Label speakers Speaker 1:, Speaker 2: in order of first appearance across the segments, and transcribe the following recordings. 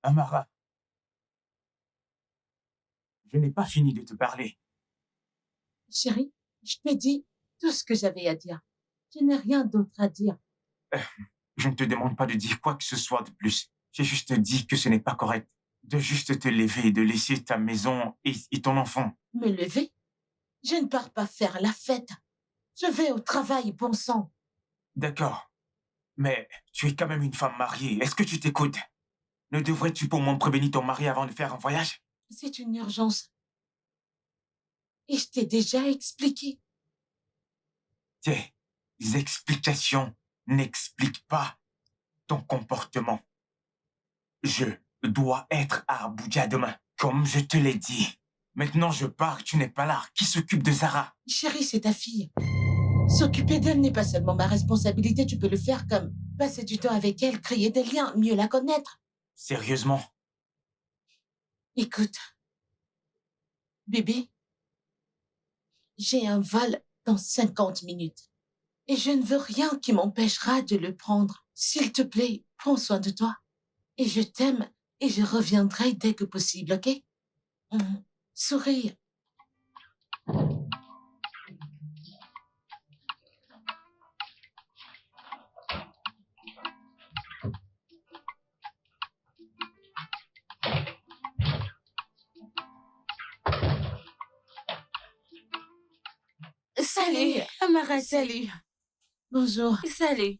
Speaker 1: Amara, je n'ai pas fini de te parler.
Speaker 2: Chérie, je t'ai dit tout ce que j'avais à dire. Je n'ai rien d'autre à dire.
Speaker 1: Je ne te demande pas de dire quoi que ce soit de plus. J'ai juste dit que ce n'est pas correct de juste te lever et de laisser ta maison et ton enfant.
Speaker 2: Me lever? Je ne pars pas faire la fête. Je vais au travail, bon sang.
Speaker 1: D'accord, mais tu es quand même une femme mariée. Est-ce que tu t'écoutes? Ne devrais-tu pour moins prévenir ton mari avant de faire un voyage?
Speaker 2: C'est une urgence. Et je t'ai déjà expliqué.
Speaker 1: Tes explications n'expliquent pas ton comportement. Je dois être à Abuja demain, comme je te l'ai dit. Maintenant, je pars, tu n'es pas là. Qui s'occupe de Zara?
Speaker 2: Chérie, c'est ta fille. S'occuper d'elle n'est pas seulement ma responsabilité, tu peux le faire comme passer du temps avec elle, créer des liens, mieux la connaître.
Speaker 1: Sérieusement?
Speaker 2: Écoute, bébé, j'ai un vol dans 50 minutes. Et je ne veux rien qui m'empêchera de le prendre. S'il te plaît, prends soin de toi. Et je t'aime et je reviendrai dès que possible, ok? Souris.
Speaker 3: Salut, Amara.
Speaker 2: Salut. Bonjour.
Speaker 3: Salut.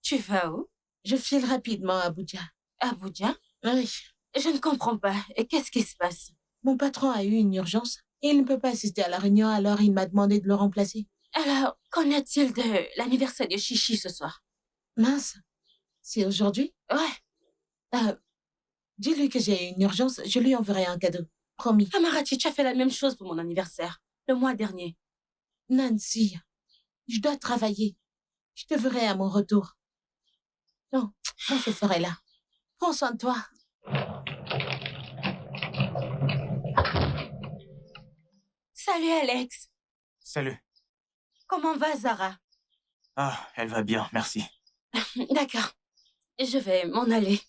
Speaker 3: Tu vas où?
Speaker 2: Je file rapidement à Abuja.
Speaker 3: Abuja?
Speaker 2: Oui.
Speaker 3: Je ne comprends pas. Et qu'est-ce qui se passe?
Speaker 2: Mon patron a eu une urgence et il ne peut pas assister à la réunion, alors il m'a demandé de le remplacer.
Speaker 3: Alors, qu'en est-il de l'anniversaire de Chichi ce soir?
Speaker 2: Mince. C'est aujourd'hui?
Speaker 3: Ouais.
Speaker 2: Dis-lui que j'ai une urgence, je lui enverrai un cadeau. Promis.
Speaker 3: Amarachi, tu as fait la même chose pour mon anniversaire, le mois dernier.
Speaker 2: Nancy, je dois travailler. Je te verrai à mon retour. Non, moi je ferai là. Prends soin de toi.
Speaker 3: Salut, Alex.
Speaker 1: Salut.
Speaker 3: Comment va, Zara?
Speaker 1: Ah, elle va bien, merci.
Speaker 3: D'accord. Je vais m'en aller.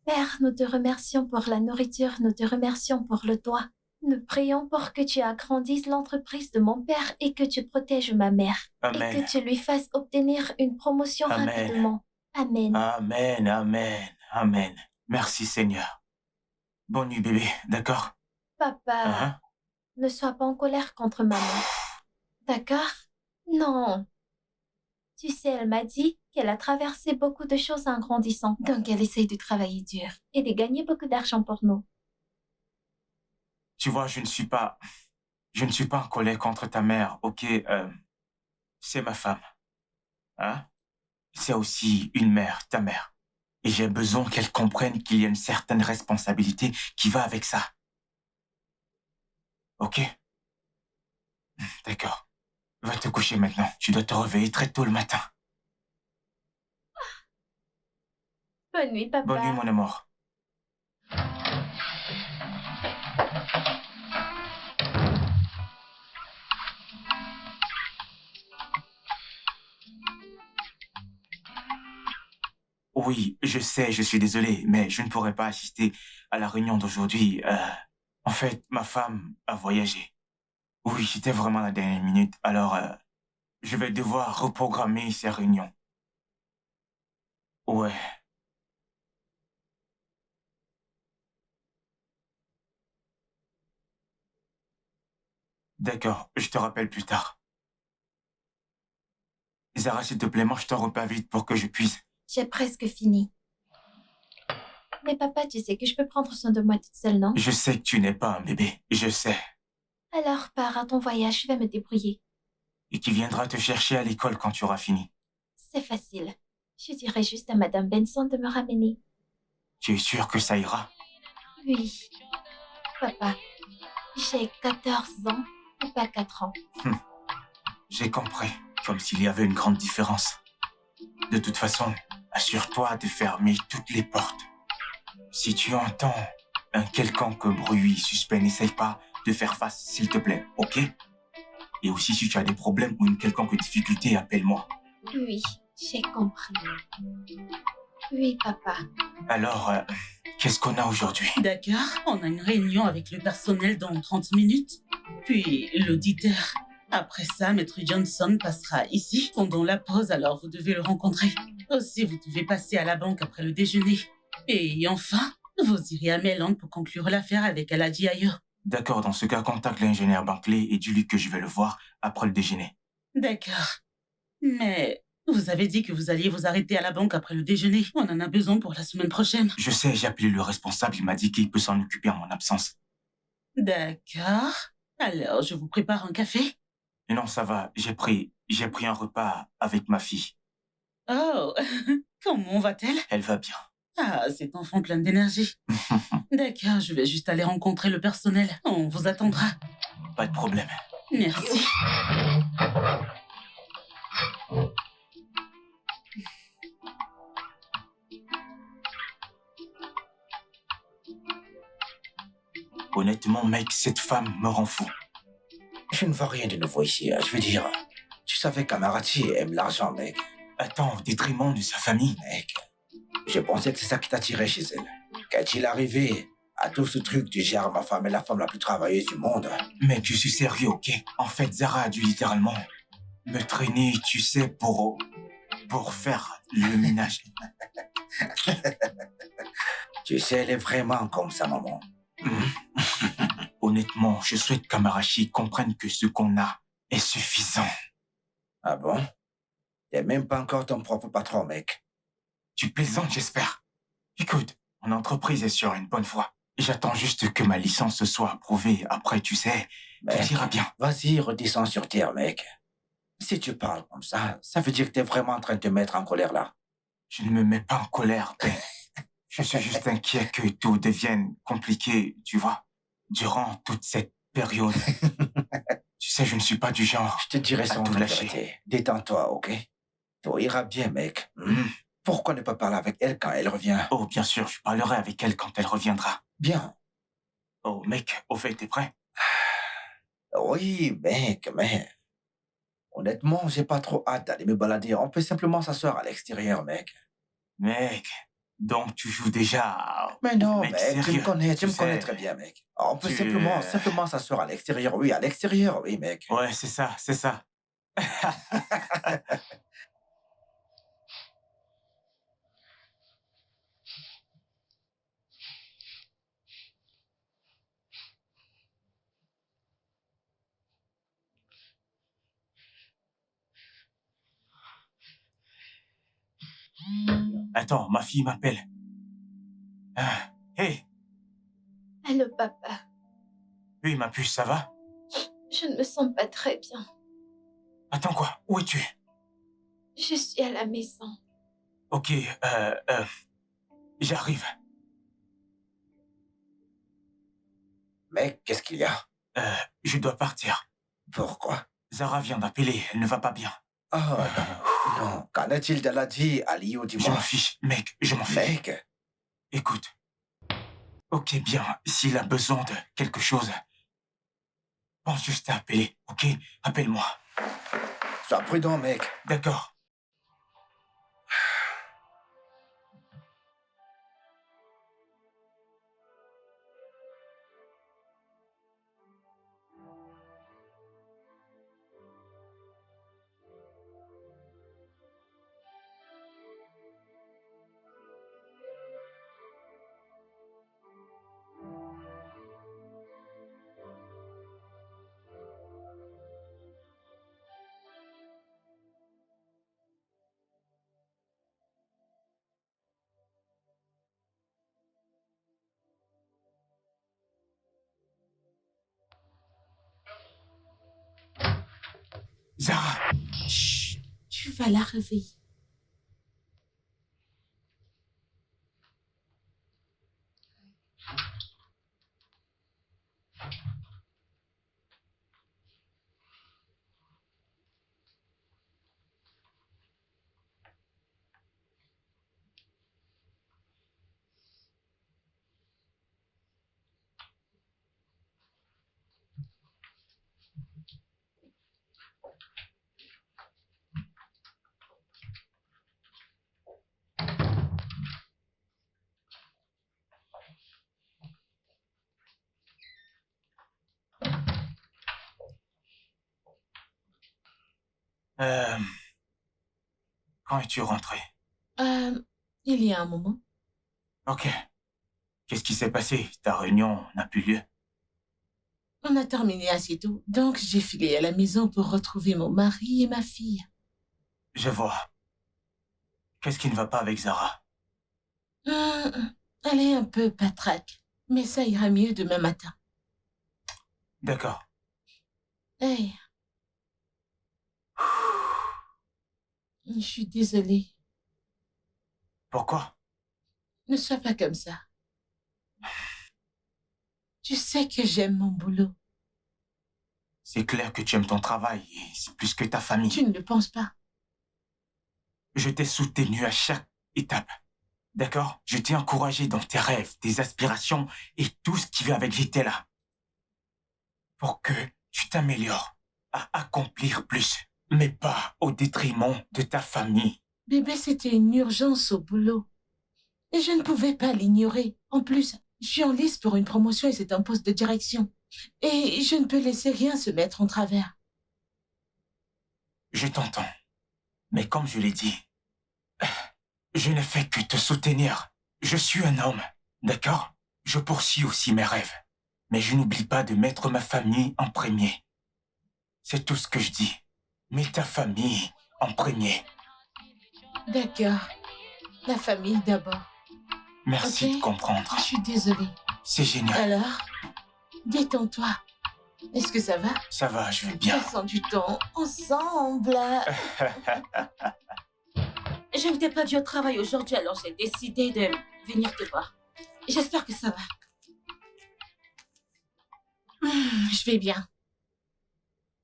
Speaker 4: Père, nous te remercions pour la nourriture, nous te remercions pour le toit. Nous prions pour que tu agrandisses l'entreprise de mon père et que tu protèges ma mère.
Speaker 1: Amen.
Speaker 4: Et que tu lui fasses obtenir une promotion
Speaker 1: Amen.
Speaker 4: rapidement. Amen.
Speaker 1: Amen, amen, amen. Merci Seigneur. Bonne nuit bébé, d'accord?
Speaker 4: Papa, ne sois pas en colère contre maman. D'accord? Non. Tu sais, elle m'a dit qu'elle a traversé beaucoup de choses en grandissant. Donc elle essaye de travailler dur et de gagner beaucoup d'argent pour nous.
Speaker 1: Tu vois, je ne suis pas en colère contre ta mère, ok? C'est ma femme. Hein? C'est aussi une mère, ta mère. Et j'ai besoin qu'elle comprenne qu'il y a une certaine responsabilité qui va avec ça. Ok? D'accord. Va te coucher maintenant. Tu dois te réveiller très tôt le matin.
Speaker 4: Bonne nuit, papa.
Speaker 1: Bonne nuit, mon amour. Oui, je sais, je suis désolé, mais je ne pourrai pas assister à la réunion d'aujourd'hui. En fait, ma femme a voyagé. Oui, c'était vraiment la dernière minute, alors je vais devoir reprogrammer ces réunions. Ouais. D'accord, je te rappelle plus tard. Zara, s'il te plaît, mange ton repas vite pour que je puisse.
Speaker 4: J'ai presque fini. Mais papa, tu sais que je peux prendre soin de moi toute seule, non?
Speaker 1: Je sais que tu n'es pas un bébé, je sais.
Speaker 4: Alors pars à ton voyage, je vais me débrouiller.
Speaker 1: Et qui viendra te chercher à l'école quand tu auras fini.
Speaker 4: C'est facile. Je dirai juste à Madame Benson de me ramener.
Speaker 1: Tu es sûr que ça ira?
Speaker 4: Oui. Papa, j'ai 14 ans et pas 4 ans.
Speaker 1: J'ai compris, comme s'il y avait une grande différence. De toute façon, assure-toi de fermer toutes les portes. Si tu entends un quelconque bruit suspect, n'essaye pas de faire face, s'il te plaît, ok? Et aussi, si tu as des problèmes ou une quelconque difficulté, appelle-moi.
Speaker 4: Oui, j'ai compris. Oui, papa.
Speaker 1: Alors, qu'est-ce qu'on a aujourd'hui?
Speaker 5: D'accord, on a une réunion avec le personnel dans 30 minutes. Puis l'auditeur. Après ça, Maître Johnson passera ici pendant la pause, alors vous devez le rencontrer. Aussi, vous devez passer à la banque après le déjeuner. Et enfin, vous irez à Mailand pour conclure l'affaire avec Aladji ailleurs.
Speaker 1: D'accord, dans ce cas, contacte l'ingénieur Bankley et dis-lui que je vais le voir après le déjeuner.
Speaker 5: D'accord. Mais vous avez dit que vous alliez vous arrêter à la banque après le déjeuner. On en a besoin pour la semaine prochaine.
Speaker 1: Je sais, j'ai appelé le responsable, il m'a dit qu'il peut s'en occuper en mon absence.
Speaker 5: D'accord. Alors, je vous prépare un café.
Speaker 1: Mais non, ça va, j'ai pris un repas avec ma fille.
Speaker 5: Oh, comment va-t-elle?
Speaker 1: Elle va bien.
Speaker 5: Ah, cet enfant plein d'énergie. D'accord, je vais juste aller rencontrer le personnel. On vous attendra.
Speaker 1: Pas de problème.
Speaker 5: Merci.
Speaker 1: Honnêtement, mec, cette femme me rend fou.
Speaker 6: Je ne vois rien de nouveau ici. Je veux dire, tu savais qu'Amarachi aime l'argent, mec.
Speaker 1: Attends, au détriment de sa famille.
Speaker 6: Mec, je pensais que c'est ça qui t'attirait chez elle. Qu'est-il arrivé à tout ce truc du genre ma femme est la femme la plus travailleuse du monde?
Speaker 1: Mec, je suis sérieux, ok? En fait, Zara a dû littéralement me traîner, tu sais, pour faire le ménage.
Speaker 6: Tu sais, elle est vraiment comme sa maman.
Speaker 1: Honnêtement, je souhaite qu'Amarachi comprenne que ce qu'on a est suffisant.
Speaker 6: Ah bon? T'es même pas encore ton propre patron, mec.
Speaker 1: Tu plaisantes, j'espère. Écoute, mon entreprise est sur une bonne voie. J'attends juste que ma licence soit approuvée. Après, tu sais,
Speaker 6: Mec,
Speaker 1: tout ira bien.
Speaker 6: vas-y, redescends sur terre, mec. Si tu parles comme ça veut dire que t'es vraiment en train de te mettre en colère là.
Speaker 1: Je ne me mets pas en colère, Ben. Je suis juste inquiet que tout devienne compliqué, tu vois, durant toute cette période. Tu sais, je ne suis pas du genre
Speaker 6: Je te dirai
Speaker 1: à
Speaker 6: son
Speaker 1: tout
Speaker 6: vérité.
Speaker 1: lâcher.
Speaker 6: Détends-toi, ok? Tout ira bien, mec. Pourquoi ne pas parler avec elle quand elle revient?
Speaker 1: Oh, bien sûr, je parlerai avec elle quand elle reviendra.
Speaker 6: Bien.
Speaker 1: Oh, mec, au fait, t'es prêt?
Speaker 6: Oui, mec, mais... Honnêtement, j'ai pas trop hâte d'aller me balader. On peut simplement s'asseoir à l'extérieur, mec.
Speaker 1: Mec, donc tu joues déjà...
Speaker 6: Mais non,
Speaker 1: Mec,
Speaker 6: mec, tu me
Speaker 1: sérieux,
Speaker 6: connais, tu
Speaker 1: tu
Speaker 6: me connais
Speaker 1: sais,
Speaker 6: très bien, mec. On peut
Speaker 1: tu-
Speaker 6: simplement s'asseoir à l'extérieur. Oui, à l'extérieur, oui, mec.
Speaker 1: Ouais, c'est ça, c'est ça. Attends, ma fille m'appelle. Hey,
Speaker 4: Allô, papa.
Speaker 1: oui, ma puce, ça va?
Speaker 4: Je ne me sens pas très bien.
Speaker 1: Attends quoi? Où es-tu?
Speaker 4: Je suis à la maison.
Speaker 1: Ok, j'arrive.
Speaker 6: Mec, qu'est-ce qu'il y a?
Speaker 1: Je dois partir.
Speaker 6: Pourquoi?
Speaker 1: Zara vient d'appeler, elle ne va pas bien.
Speaker 6: Oh, non, non. Qu'en est-il d'Aladji, Aliou,
Speaker 1: Je
Speaker 6: dis-moi?
Speaker 1: m'en fiche, mec, je m'en fiche.
Speaker 6: Mec,
Speaker 1: Écoute. Ok, bien, s'il a besoin de quelque chose, pense juste à appeler, ok? Appelle-moi.
Speaker 6: sois prudent, mec.
Speaker 1: D'accord. Zara,
Speaker 2: Chut, tu vas la réveiller.
Speaker 1: Euh, quand es-tu rentré?
Speaker 2: Il y a un moment.
Speaker 1: Ok. Qu'est-ce qui s'est passé? Ta réunion n'a plus lieu.
Speaker 2: On a terminé assez tôt, donc j'ai filé à la maison pour retrouver mon mari et ma fille.
Speaker 1: Je vois. Qu'est-ce qui ne va pas avec Zara?
Speaker 2: Elle est un peu patraque, mais ça ira mieux demain matin.
Speaker 1: D'accord.
Speaker 2: Hey. Je suis désolée.
Speaker 1: Pourquoi?
Speaker 2: Ne sois pas comme ça. Tu sais que j'aime mon boulot.
Speaker 1: C'est clair que tu aimes ton travail et c'est plus que ta famille.
Speaker 2: Tu ne le penses pas.
Speaker 1: Je t'ai soutenu à chaque étape. D'accord? Je t'ai encouragé dans tes rêves, tes aspirations et tout ce qui va avec. J'étais là. Pour que tu t'améliores à accomplir plus, mais pas au détriment de ta famille.
Speaker 2: Bébé, c'était une urgence au boulot. Et je ne pouvais pas l'ignorer. En plus, je suis en lice pour une promotion et c'est un poste de direction. Et je ne peux laisser rien se mettre en travers.
Speaker 1: Je t'entends. Mais comme je l'ai dit, je ne fais que te soutenir. Je suis un homme, d'accord? Je poursuis aussi mes rêves. Mais je n'oublie pas de mettre ma famille en premier. C'est tout ce que je dis. Mets ta famille en premier.
Speaker 2: D'accord. La famille d'abord.
Speaker 1: Merci
Speaker 2: Ok.
Speaker 1: de comprendre.
Speaker 2: Je suis désolée.
Speaker 1: C'est génial.
Speaker 2: Alors, détends-toi. Est-ce que ça va?
Speaker 1: Ça va, je vais bien.
Speaker 2: Passons du temps ensemble.
Speaker 3: Je ne t'ai pas vu au travail aujourd'hui, alors j'ai décidé de venir te voir. J'espère que ça va.
Speaker 2: Je vais bien.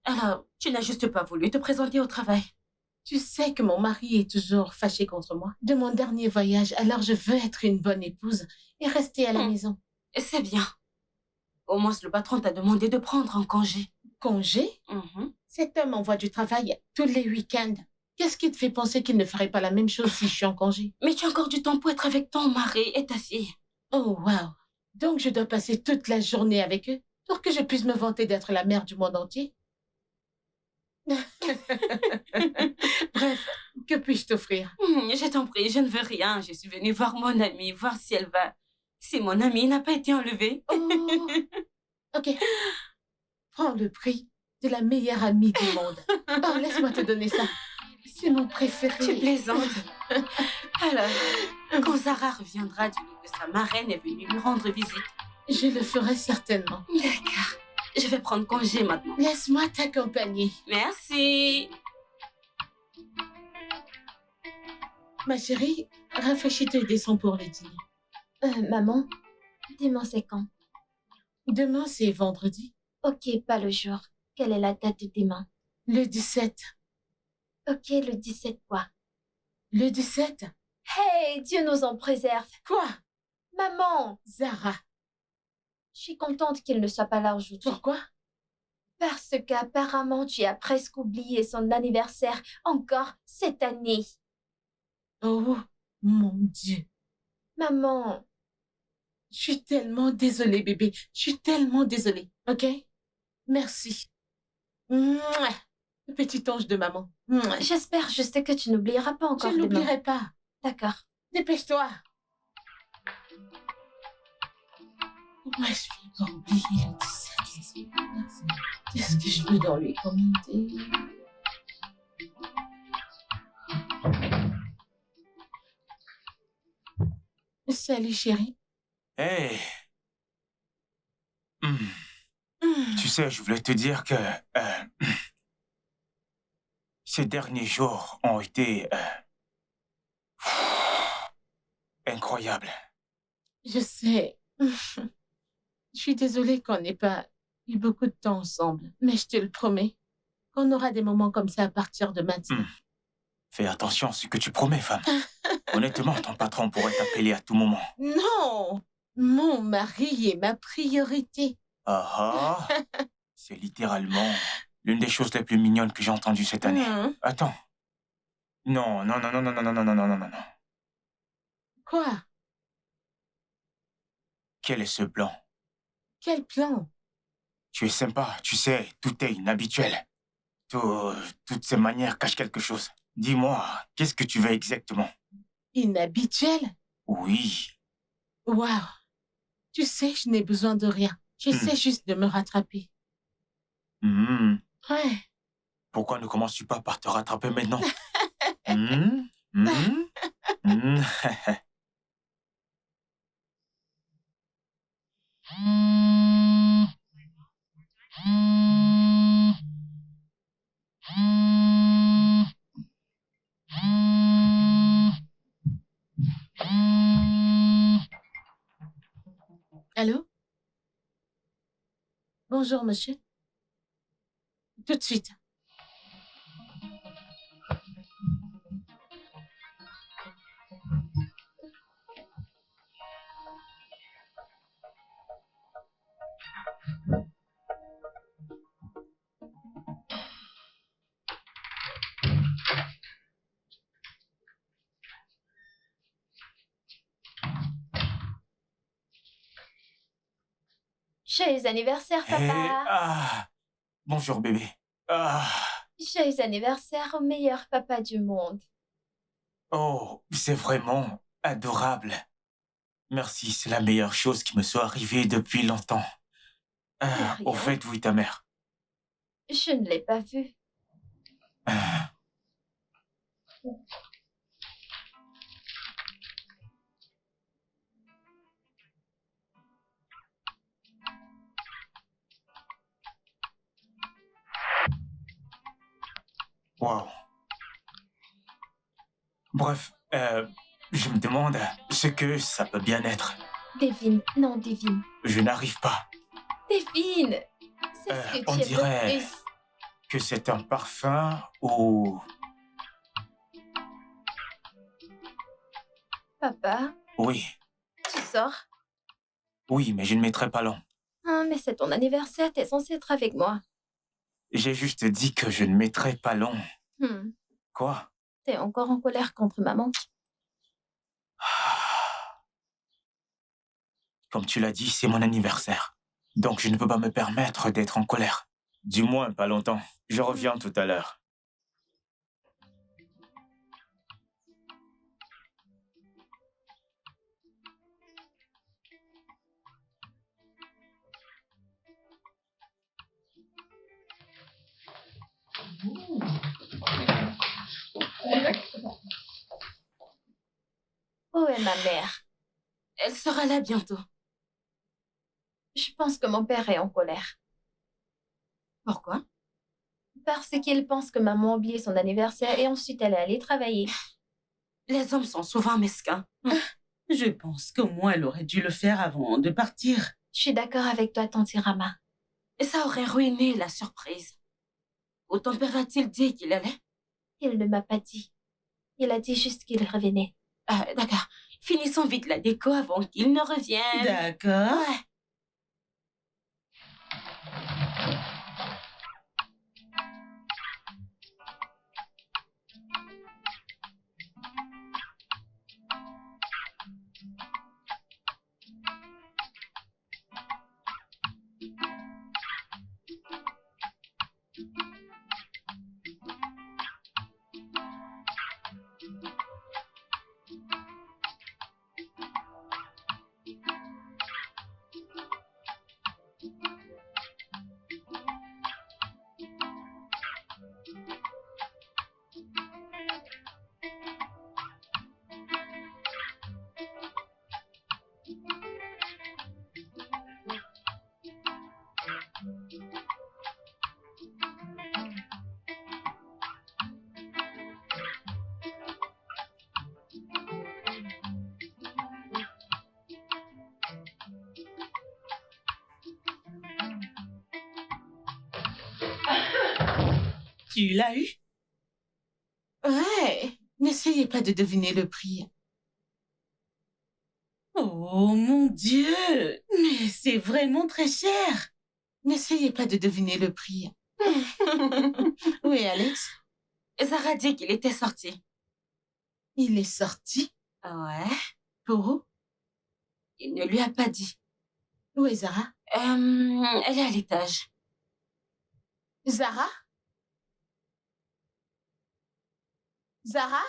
Speaker 3: Alors, tu n'as juste pas voulu te présenter au travail.
Speaker 2: Tu sais que mon mari est toujours fâché contre moi de mon dernier voyage, alors je veux être une bonne épouse et rester à la maison.
Speaker 3: C'est bien. Au moins, le patron t'a demandé de prendre un congé.
Speaker 2: Congé? Cet homme envoie du travail tous les week-ends. Qu'est-ce qui te fait penser qu'il ne ferait pas la même chose si je suis en congé?
Speaker 3: Mais tu as encore du temps pour être avec ton mari et ta fille.
Speaker 2: Oh, wow. Donc je dois passer toute la journée avec eux pour que je puisse me vanter d'être la mère du monde entier? Bref, que puis-je t'offrir?
Speaker 3: Je t'en prie, je ne veux rien. Je suis venue voir mon amie, voir si elle va. Si mon amie n'a pas été enlevée.
Speaker 2: Oh. Ok. Prends le prix de la meilleure amie du monde. Oh, laisse-moi te donner ça. C'est mon préféré.
Speaker 3: Tu plaisantes. Alors, quand Zara reviendra, dis-lui que sa marraine est venue lui rendre visite.
Speaker 2: Je le ferai certainement.
Speaker 3: D'accord. Je vais prendre congé maintenant.
Speaker 2: Laisse-moi t'accompagner.
Speaker 3: Merci.
Speaker 2: Ma chérie, rafraîchis-toi et descends pour le dîner.
Speaker 4: Maman, dis-moi c'est quand?
Speaker 2: Demain, c'est vendredi.
Speaker 4: Ok, pas le jour. Quelle est la date de demain?
Speaker 2: Le 17.
Speaker 4: Ok, le 17 quoi?
Speaker 2: Le 17?
Speaker 4: Hey, Dieu nous en préserve.
Speaker 2: Quoi?
Speaker 4: Maman,
Speaker 2: Zara.
Speaker 4: je suis contente qu'il ne soit pas là aujourd'hui.
Speaker 2: Pourquoi?
Speaker 4: Parce qu'apparemment, tu as presque oublié son anniversaire encore cette année.
Speaker 2: Oh, mon Dieu.
Speaker 4: Maman,
Speaker 2: Je suis tellement désolée, bébé. Je suis tellement désolée, ok? Merci. Mouah. Le petit ange de maman. Mouah.
Speaker 4: j'espère juste que tu n'oublieras pas
Speaker 2: Je
Speaker 4: encore
Speaker 2: ne
Speaker 4: demain.
Speaker 2: l'oublierai pas.
Speaker 4: D'accord.
Speaker 2: Dépêche-toi. Comment est-ce que je vais oublier le 17? Qu'est-ce que je peux dans lui commander? Salut, chérie.
Speaker 1: Hey. Tu sais, je voulais te dire que ces derniers jours ont été incroyables.
Speaker 2: Je sais. Je suis désolée qu'on n'ait pas eu beaucoup de temps ensemble, mais je te le promets qu'on aura des moments comme ça à partir de maintenant.
Speaker 1: Fais attention à ce que tu promets, femme. Honnêtement, ton patron pourrait t'appeler à tout moment.
Speaker 2: Non! Mon mari est ma priorité.
Speaker 1: Ah ah. C'est littéralement l'une des choses les plus mignonnes que j'ai entendues cette année. Attends. Non, non, non, non, non, non, non, non, non, non, non, non.
Speaker 2: Quoi?
Speaker 1: Quel est ce plan?
Speaker 2: Quel plan?
Speaker 1: Tu es sympa, tu sais, tout est inhabituel. Toutes ces manières cachent quelque chose. Dis-moi, qu'est-ce que tu veux exactement?
Speaker 2: Inhabituel?
Speaker 1: Oui.
Speaker 2: Waouh! Tu sais, je n'ai besoin de rien. J'essaie juste de me rattraper.
Speaker 1: Hmm.
Speaker 2: Ouais.
Speaker 1: Pourquoi ne commences-tu pas par te rattraper maintenant? Hmm? Hmm? Hmm?
Speaker 2: Allô? Bonjour, monsieur. Tout de suite.
Speaker 4: Joyeux anniversaire, papa.
Speaker 1: Bonjour, bébé. Ah.
Speaker 4: Joyeux anniversaire au meilleur papa du monde.
Speaker 1: Oh, c'est vraiment adorable. Merci, c'est la meilleure chose qui me soit arrivée depuis longtemps. Au
Speaker 4: rien.
Speaker 1: fait, où est ta mère?
Speaker 4: Je ne l'ai pas vue.
Speaker 1: Wow. Bref, je me demande ce que ça peut bien être.
Speaker 4: Devine, non, devine.
Speaker 1: Je n'arrive pas.
Speaker 4: Devine. C'est ce que
Speaker 1: On
Speaker 4: tu aimes
Speaker 1: dirait
Speaker 4: le plus.
Speaker 1: que c'est un parfum ou...
Speaker 4: Papa,
Speaker 1: Oui,
Speaker 4: tu sors?
Speaker 1: oui, mais je ne mettrai pas long.
Speaker 4: Ah, mais c'est ton anniversaire, t'es censé être avec moi.
Speaker 1: J'ai juste dit que je ne mettrai pas long.
Speaker 4: Hmm.
Speaker 1: Quoi?
Speaker 4: T'es encore en colère contre maman?
Speaker 1: Comme tu l'as dit, c'est mon anniversaire. Donc je ne peux pas me permettre d'être en colère. Du moins, pas longtemps. Je reviens tout à l'heure.
Speaker 4: Où est ma mère?
Speaker 3: Elle sera là bientôt.
Speaker 4: Je pense que mon père est en colère.
Speaker 3: Pourquoi?
Speaker 4: Parce qu'il pense que maman a oublié son anniversaire et ensuite elle est allée travailler.
Speaker 3: Les hommes sont souvent mesquins.
Speaker 5: Je pense qu'au moins elle aurait dû le faire avant de partir.
Speaker 4: Je suis d'accord avec toi, tante Rama.
Speaker 3: Et ça aurait ruiné la surprise. Où ton père a-t-il dit qu'il allait?
Speaker 4: Il ne m'a pas dit. Il a dit juste qu'il revenait.
Speaker 3: D'accord. Finissons vite la déco avant qu'il ne revienne.
Speaker 5: D'accord.
Speaker 3: Ouais.
Speaker 5: Tu l'as eu?
Speaker 2: Ouais. N'essayez pas de deviner le prix.
Speaker 5: Oh mon Dieu! Mais c'est vraiment très cher!
Speaker 2: N'essayez pas de deviner le prix. Oui, Alex?
Speaker 3: Zara dit qu'il était sorti.
Speaker 2: Il est sorti?
Speaker 3: Ouais.
Speaker 2: Pour où?
Speaker 3: Il ne lui a pas dit.
Speaker 2: Où est Zara?
Speaker 3: Elle est à l'étage.
Speaker 2: Zara? Zara?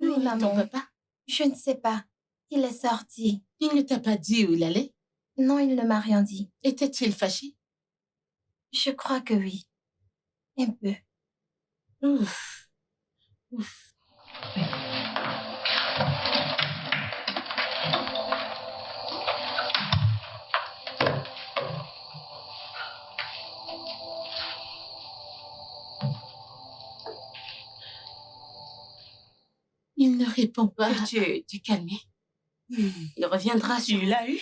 Speaker 4: Oui,
Speaker 2: Où est
Speaker 4: maman.
Speaker 2: ton papa?
Speaker 4: Je ne sais pas. Il est sorti.
Speaker 2: Il ne t'a pas dit où il allait?
Speaker 4: Non, il ne m'a rien dit.
Speaker 2: Était-il fâché?
Speaker 4: Je crois que oui. Un peu.
Speaker 2: Ouf. Ouf. Il ne répond pas.
Speaker 3: Peux-tu te calmer? Il reviendra sur...
Speaker 5: Tu l'as eu?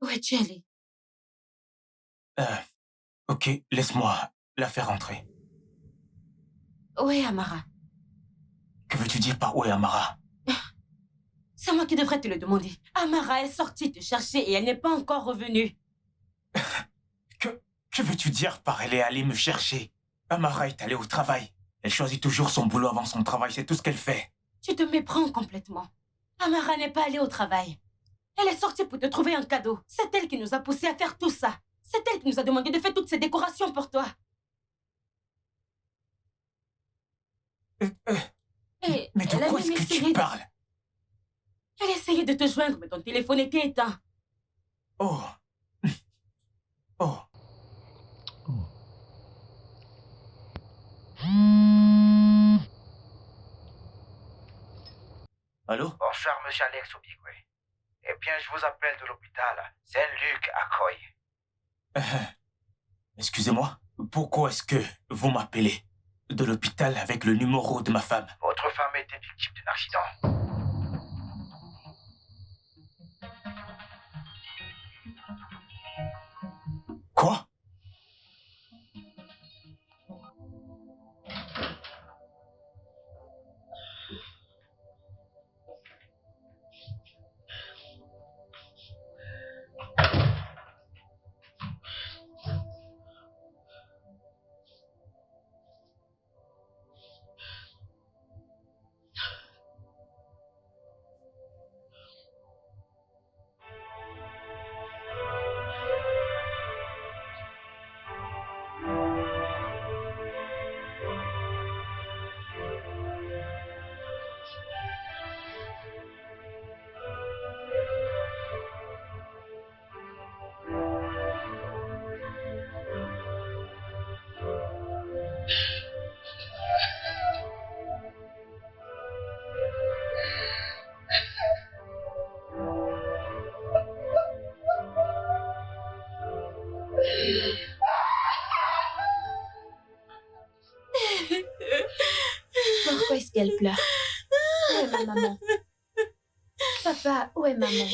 Speaker 3: Où es-tu allé?
Speaker 1: Ok, laisse-moi la faire entrer.
Speaker 3: Où est Amara?
Speaker 1: Que veux-tu dire par où est Amara?
Speaker 3: C'est moi qui devrais te le demander. Amara est sortie te chercher et elle n'est pas encore revenue.
Speaker 1: Que veux-tu dire par elle est allée me chercher? Amara est allée au travail. Elle choisit toujours son boulot avant son travail, c'est tout ce qu'elle fait.
Speaker 3: Tu te méprends complètement. Amara n'est pas allée au travail. Elle est sortie pour te trouver un cadeau. C'est elle qui nous a poussés à faire tout ça. C'est elle qui nous a demandé de faire toutes ces décorations pour toi. Et
Speaker 1: Mais de
Speaker 3: elle a
Speaker 1: quoi
Speaker 3: même
Speaker 1: est-ce que
Speaker 3: essayé
Speaker 1: tu parles?
Speaker 3: Elle essayait de te joindre, mais ton téléphone était éteint.
Speaker 1: Oh. Oh. Allô?
Speaker 6: Bonsoir, monsieur Alex Obigwe. Eh bien, je vous appelle de l'hôpital Saint-Luc à Coy.
Speaker 1: Excusez-moi, pourquoi est-ce que vous m'appelez de l'hôpital avec le numéro de ma femme?
Speaker 6: Votre femme a été victime d'un accident.
Speaker 1: Quoi?
Speaker 4: Pourquoi est-ce qu'elle pleure? Où est ma maman? Papa, où est maman?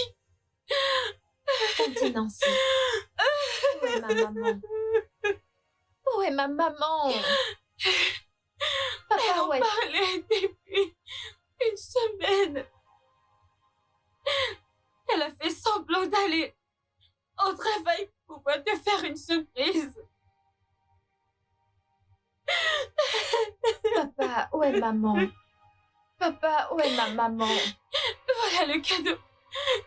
Speaker 4: Tante Nancy. Où est ma maman? Où est ma maman? Papa, où est...
Speaker 3: parlait depuis une semaine. Elle a fait semblant d'aller au travail pour pouvoir te faire une surprise.
Speaker 4: Papa, où est maman? Papa, où est ma maman?
Speaker 3: Voilà le cadeau.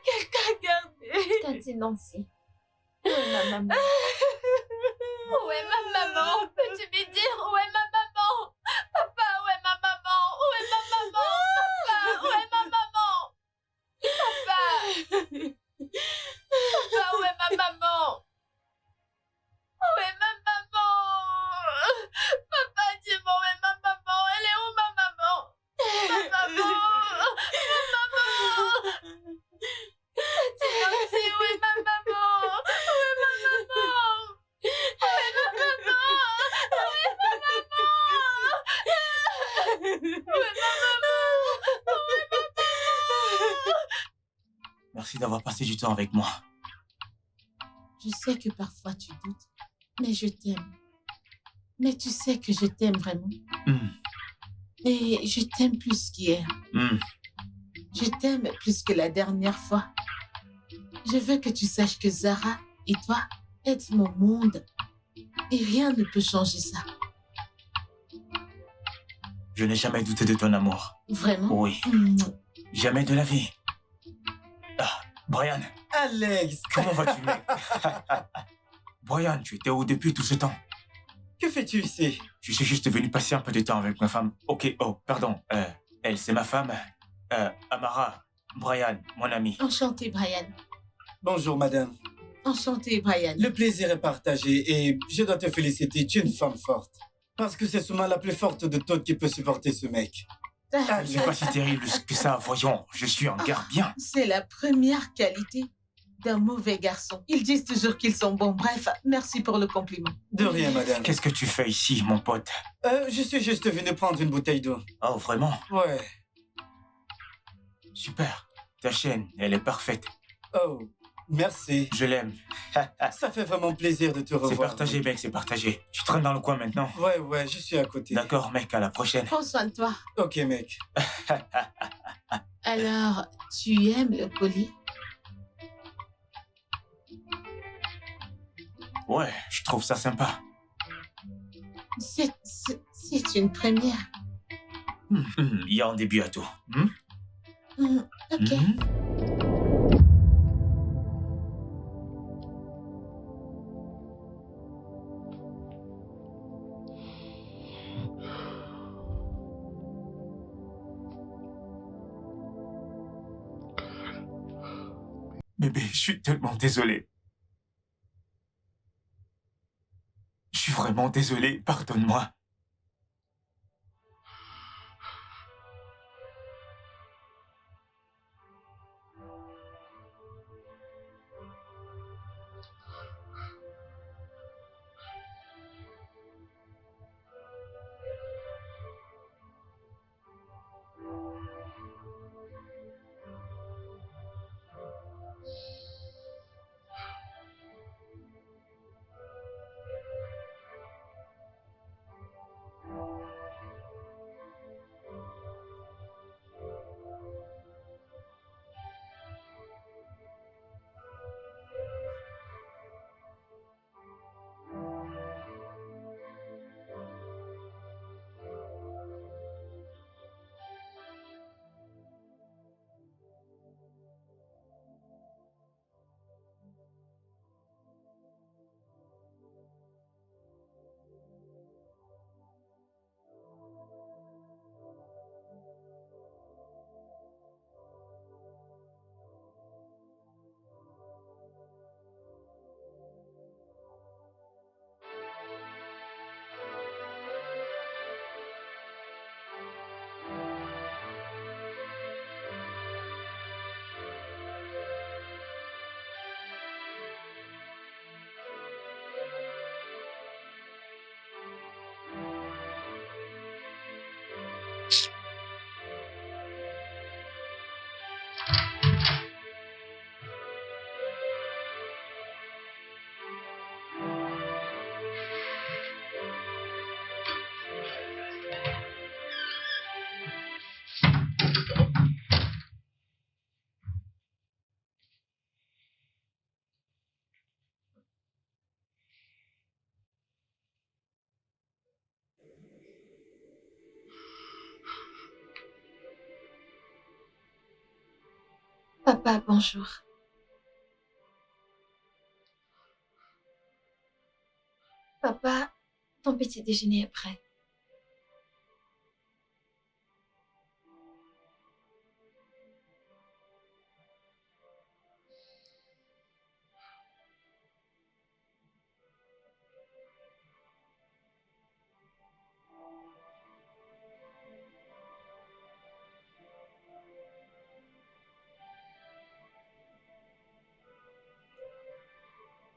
Speaker 3: Quelqu'un a gardé.
Speaker 4: Tati Nancy, où est ma maman? Où est ma maman? Peux-tu me dire où est ma maman? Papa, où est ma maman? Où est ma maman? Papa, où est ma maman? Papa! Papa, où est ma maman? Où est ma maman? Papa, dis-moi où est ma maman? Elle est où ma maman? Ma maman! Ma maman! Tati Nancy, où est ma maman? Où est ma maman? Où est ma maman? Où est ma maman? Où est ma maman? Où est ma maman?
Speaker 1: Merci d'avoir passé du temps avec moi.
Speaker 2: Je sais que parfois tu doutes, mais je t'aime. Mais tu sais que je t'aime vraiment.
Speaker 1: Hmm,
Speaker 2: Et je t'aime plus qu'hier.
Speaker 1: hmm.
Speaker 2: Je t'aime plus que la dernière fois. Je veux que tu saches que Zara et toi êtes mon monde. Et rien ne peut changer ça.
Speaker 1: Je n'ai jamais douté de ton amour.
Speaker 2: Vraiment.
Speaker 1: Oui, jamais de la vie. Ah, Brian,
Speaker 7: Alex,
Speaker 1: comment vas-tu, mec? Brian, tu étais où depuis tout ce temps?
Speaker 7: que fais-tu ici?
Speaker 1: Je suis juste venu passer un peu de temps avec ma femme. Ok, oh, pardon. Elle, c'est ma femme. Amara, Brian, mon ami.
Speaker 2: Enchanté, Brian.
Speaker 7: Bonjour, madame.
Speaker 2: Enchanté, Brian.
Speaker 7: Le plaisir est partagé et je dois te féliciter, tu es une femme forte. Parce que c'est sûrement la plus forte de toutes qui peut supporter ce mec.
Speaker 1: Je ne suis pas si terrible que ça, voyons. Je suis en garde bien.
Speaker 2: C'est la première qualité d'un mauvais garçon. Ils disent toujours qu'ils sont bons. Bref, merci pour le compliment.
Speaker 7: De rien, madame.
Speaker 1: Qu'est-ce que tu fais ici, mon pote?
Speaker 7: Je suis juste venu prendre une bouteille d'eau.
Speaker 1: Oh, vraiment?
Speaker 7: Ouais.
Speaker 1: Super. Ta chaîne, elle est parfaite.
Speaker 7: Oh, merci.
Speaker 1: Je l'aime.
Speaker 7: Ça fait vraiment plaisir de te revoir.
Speaker 1: C'est partagé, mec, c'est partagé. Tu traînes dans le coin maintenant?
Speaker 7: Ouais, je suis à côté.
Speaker 1: D'accord, mec, à la prochaine.
Speaker 2: Prends soin de toi.
Speaker 7: Ok, mec.
Speaker 2: Alors, tu aimes le colis?
Speaker 1: Ouais, je trouve ça sympa.
Speaker 2: C'est une première.
Speaker 1: Il y a un début à tout.
Speaker 2: Ok.
Speaker 1: Bébé, je suis tellement désolé. Je suis vraiment désolé, pardonne-moi.
Speaker 4: Papa, bonjour. Papa, ton petit déjeuner est prêt.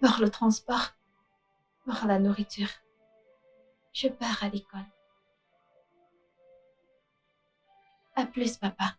Speaker 4: Pour le transport, pour la nourriture. Je pars à l'école. À plus, papa.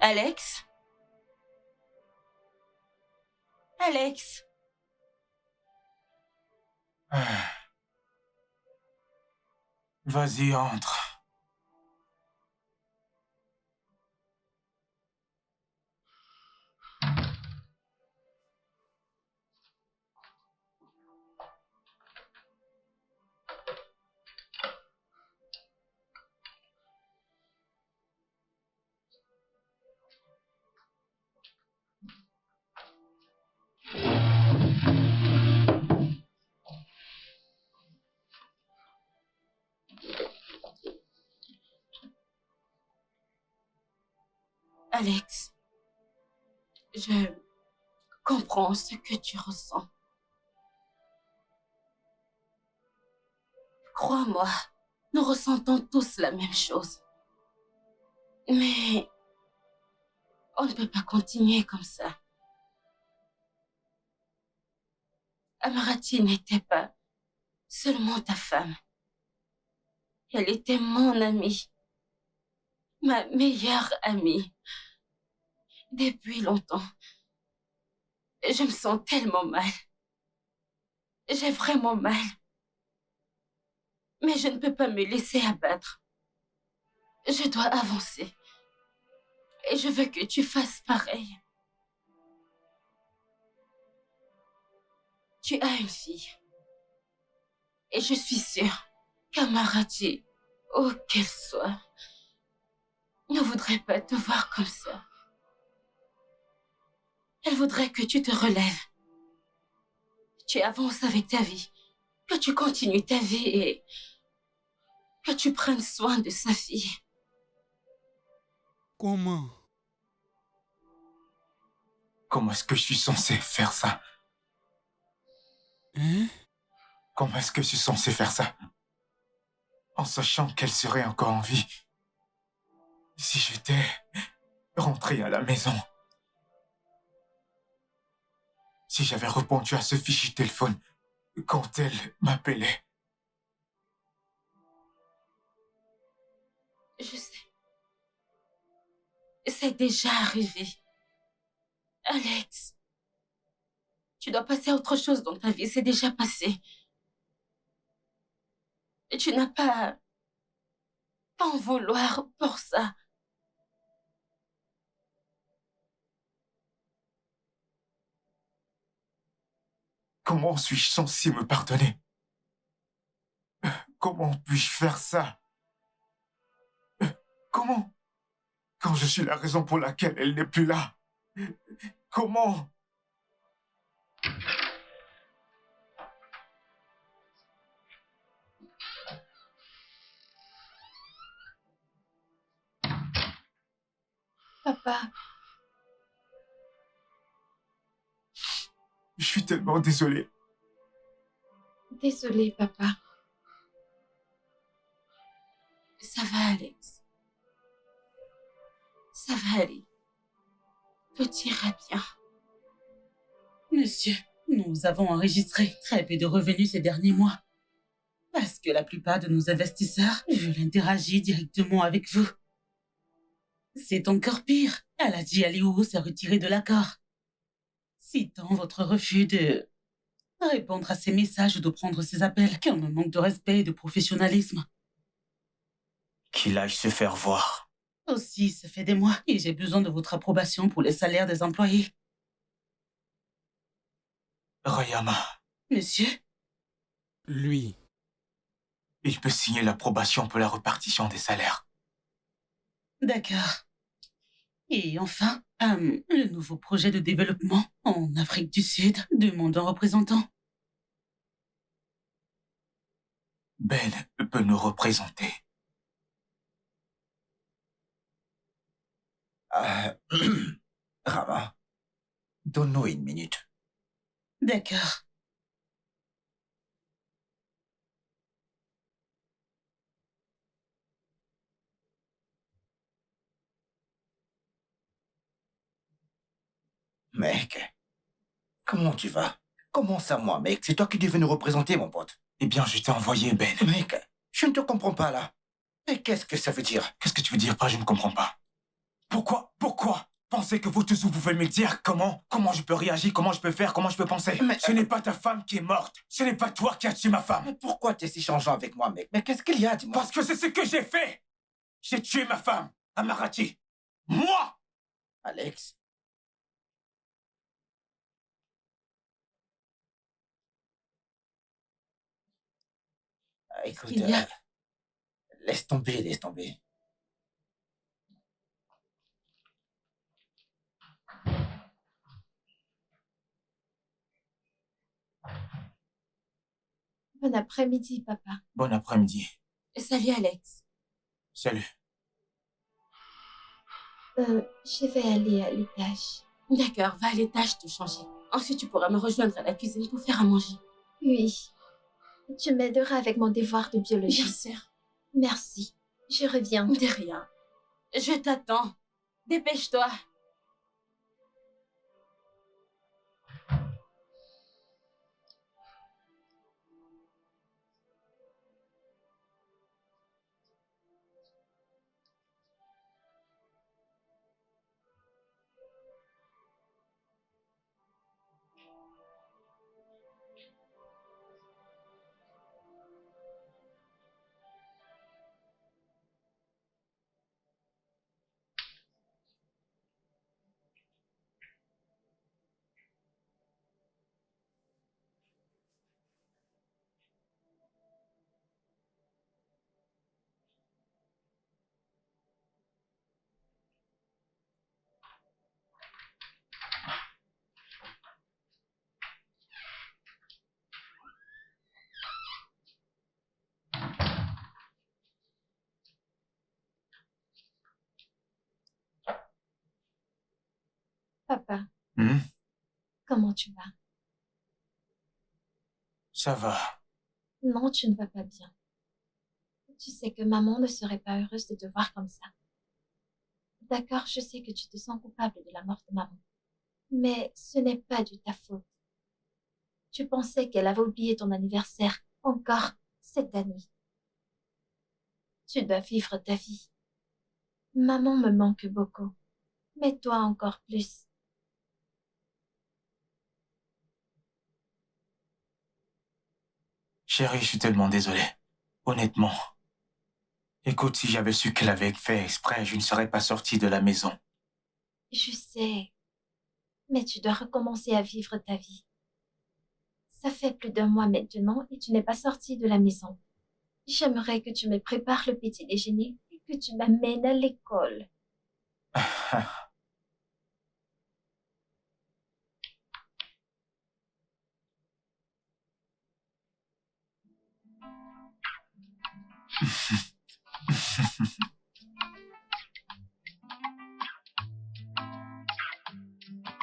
Speaker 3: Alex? Alex?
Speaker 1: Vas-y, entre.
Speaker 3: Alex, je comprends ce que tu ressens. Crois-moi, nous ressentons tous la même chose. Mais on ne peut pas continuer comme ça. Amarati n'était pas seulement ta femme. Elle était mon amie, ma meilleure amie. Depuis longtemps, je me sens tellement mal. J'ai vraiment mal. Mais je ne peux pas me laisser abattre. Je dois avancer. Et je veux que tu fasses pareil. Tu as une fille. Et je suis sûre qu'Amarati, où qu'elle soit, ne voudrait pas te voir comme ça. Elle voudrait que tu te relèves. Tu avances avec ta vie. Que tu continues ta vie et que tu prennes soin de sa fille.
Speaker 8: Comment?
Speaker 1: Comment est-ce que je suis censé faire ça?
Speaker 8: Hein?
Speaker 1: Comment est-ce que je suis censé faire ça? En sachant qu'elle serait encore en vie. Si j'étais rentré à la maison. Si j'avais répondu à ce fichu téléphone quand elle m'appelait.
Speaker 3: Je sais. C'est déjà arrivé. Alex, tu dois passer à autre chose dans ta vie. C'est déjà passé. Et tu n'as pas à en vouloir pour ça.
Speaker 1: Comment suis-je censé me pardonner? Comment puis-je faire ça? Comment? Quand je suis la raison pour laquelle elle n'est plus là. Comment?
Speaker 4: Papa,
Speaker 1: Je suis tellement désolé.
Speaker 4: désolée, papa.
Speaker 3: Ça va, Alex. Ça va aller. Tout ira bien.
Speaker 5: Monsieur, nous avons enregistré très peu de revenus ces derniers mois. Parce que la plupart de nos investisseurs veulent interagir directement avec vous. C'est encore pire. Aladji Aliou s'est retiré de l'accord. citant votre refus de répondre à ses messages ou de prendre ses appels, qui ont un manque de respect et de professionnalisme.
Speaker 1: Qu'il aille se faire voir.
Speaker 5: Aussi, ça fait des mois et j'ai besoin de votre approbation pour les salaires des employés.
Speaker 1: Rayama,
Speaker 5: Monsieur,
Speaker 8: Lui.
Speaker 1: il peut signer l'approbation pour la répartition des salaires.
Speaker 5: d'accord. Et enfin, le nouveau projet de développement en Afrique du Sud demande un représentant.
Speaker 1: Ben peut nous représenter.
Speaker 6: Rama, donne-nous une minute.
Speaker 5: D'accord.
Speaker 6: Mec, comment tu vas? Comment ça, moi, mec? C'est toi qui devais nous représenter, mon pote.
Speaker 1: Eh bien, je t'ai envoyé, Ben.
Speaker 6: Mec, je ne te comprends pas, là. Mais qu'est-ce que ça veut dire?
Speaker 1: Qu'est-ce que tu veux dire par je ne comprends pas? Pourquoi pensez que vous tous vous pouvez me dire comment je peux réagir, comment je peux faire, comment je peux penser?
Speaker 6: Mais
Speaker 1: ce n'est pas ta femme qui est morte. Ce n'est pas toi qui as tué ma femme.
Speaker 6: Mais pourquoi t'es si changeant avec moi, mec? Mais qu'est-ce qu'il y a, dis-moi?
Speaker 1: Parce que c'est ce que j'ai fait. J'ai tué ma femme, Amarati. Moi!
Speaker 6: Alex? Écoute,
Speaker 5: Il y a-
Speaker 6: laisse tomber, laisse tomber.
Speaker 4: Bon après-midi, papa.
Speaker 1: Bon après-midi.
Speaker 3: Salut, Alex.
Speaker 1: Salut.
Speaker 4: Je vais aller à l'étage.
Speaker 3: D'accord, va à l'étage te changer. Ensuite, tu pourras me rejoindre à la cuisine pour faire à manger.
Speaker 4: Oui. Tu m'aideras avec mon devoir de biologie.
Speaker 3: Bien sûr.
Speaker 4: Merci. Je reviens.
Speaker 3: De rien. Je t'attends. Dépêche-toi.
Speaker 4: Papa,
Speaker 1: Hmm?
Speaker 4: comment tu vas?
Speaker 1: Ça va.
Speaker 4: Non, tu ne vas pas bien. Tu sais que maman ne serait pas heureuse de te voir comme ça. D'accord, je sais que tu te sens coupable de la mort de maman. Mais ce n'est pas de ta faute. Tu pensais qu'elle avait oublié ton anniversaire encore cette année. Tu dois vivre ta vie. Maman me manque beaucoup, mais toi encore plus.
Speaker 1: Chérie, je suis tellement désolé. Honnêtement. Écoute, si j'avais su qu'elle avait fait exprès, je ne serais pas sorti de la maison.
Speaker 4: Je sais, mais tu dois recommencer à vivre ta vie. Ça fait plus d'un mois maintenant et tu n'es pas sorti de la maison. J'aimerais que tu me prépares le petit déjeuner et que tu m'amènes à l'école.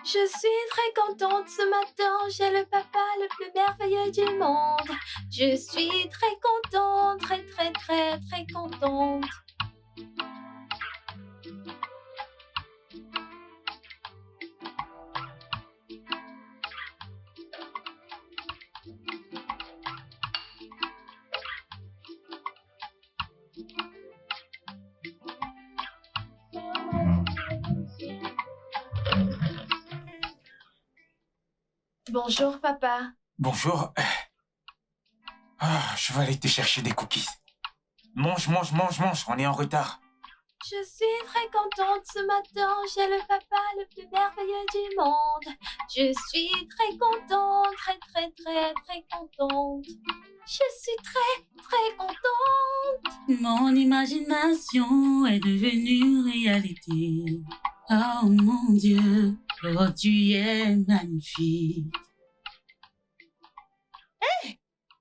Speaker 4: Je suis très contente ce matin, j'ai le papa le plus merveilleux du monde. Je suis très contente, très contente. Bonjour, papa.
Speaker 1: Bonjour. Ah, je vais aller te chercher des cookies. Mange, mange, mange, mange. On est en retard.
Speaker 4: Je suis très contente ce matin. J'ai le papa le plus merveilleux du monde. Je suis très contente, très, très, très, très contente. Je suis très, très contente.
Speaker 5: Mon imagination est devenue réalité. Oh mon Dieu, oh tu es magnifique. Hey!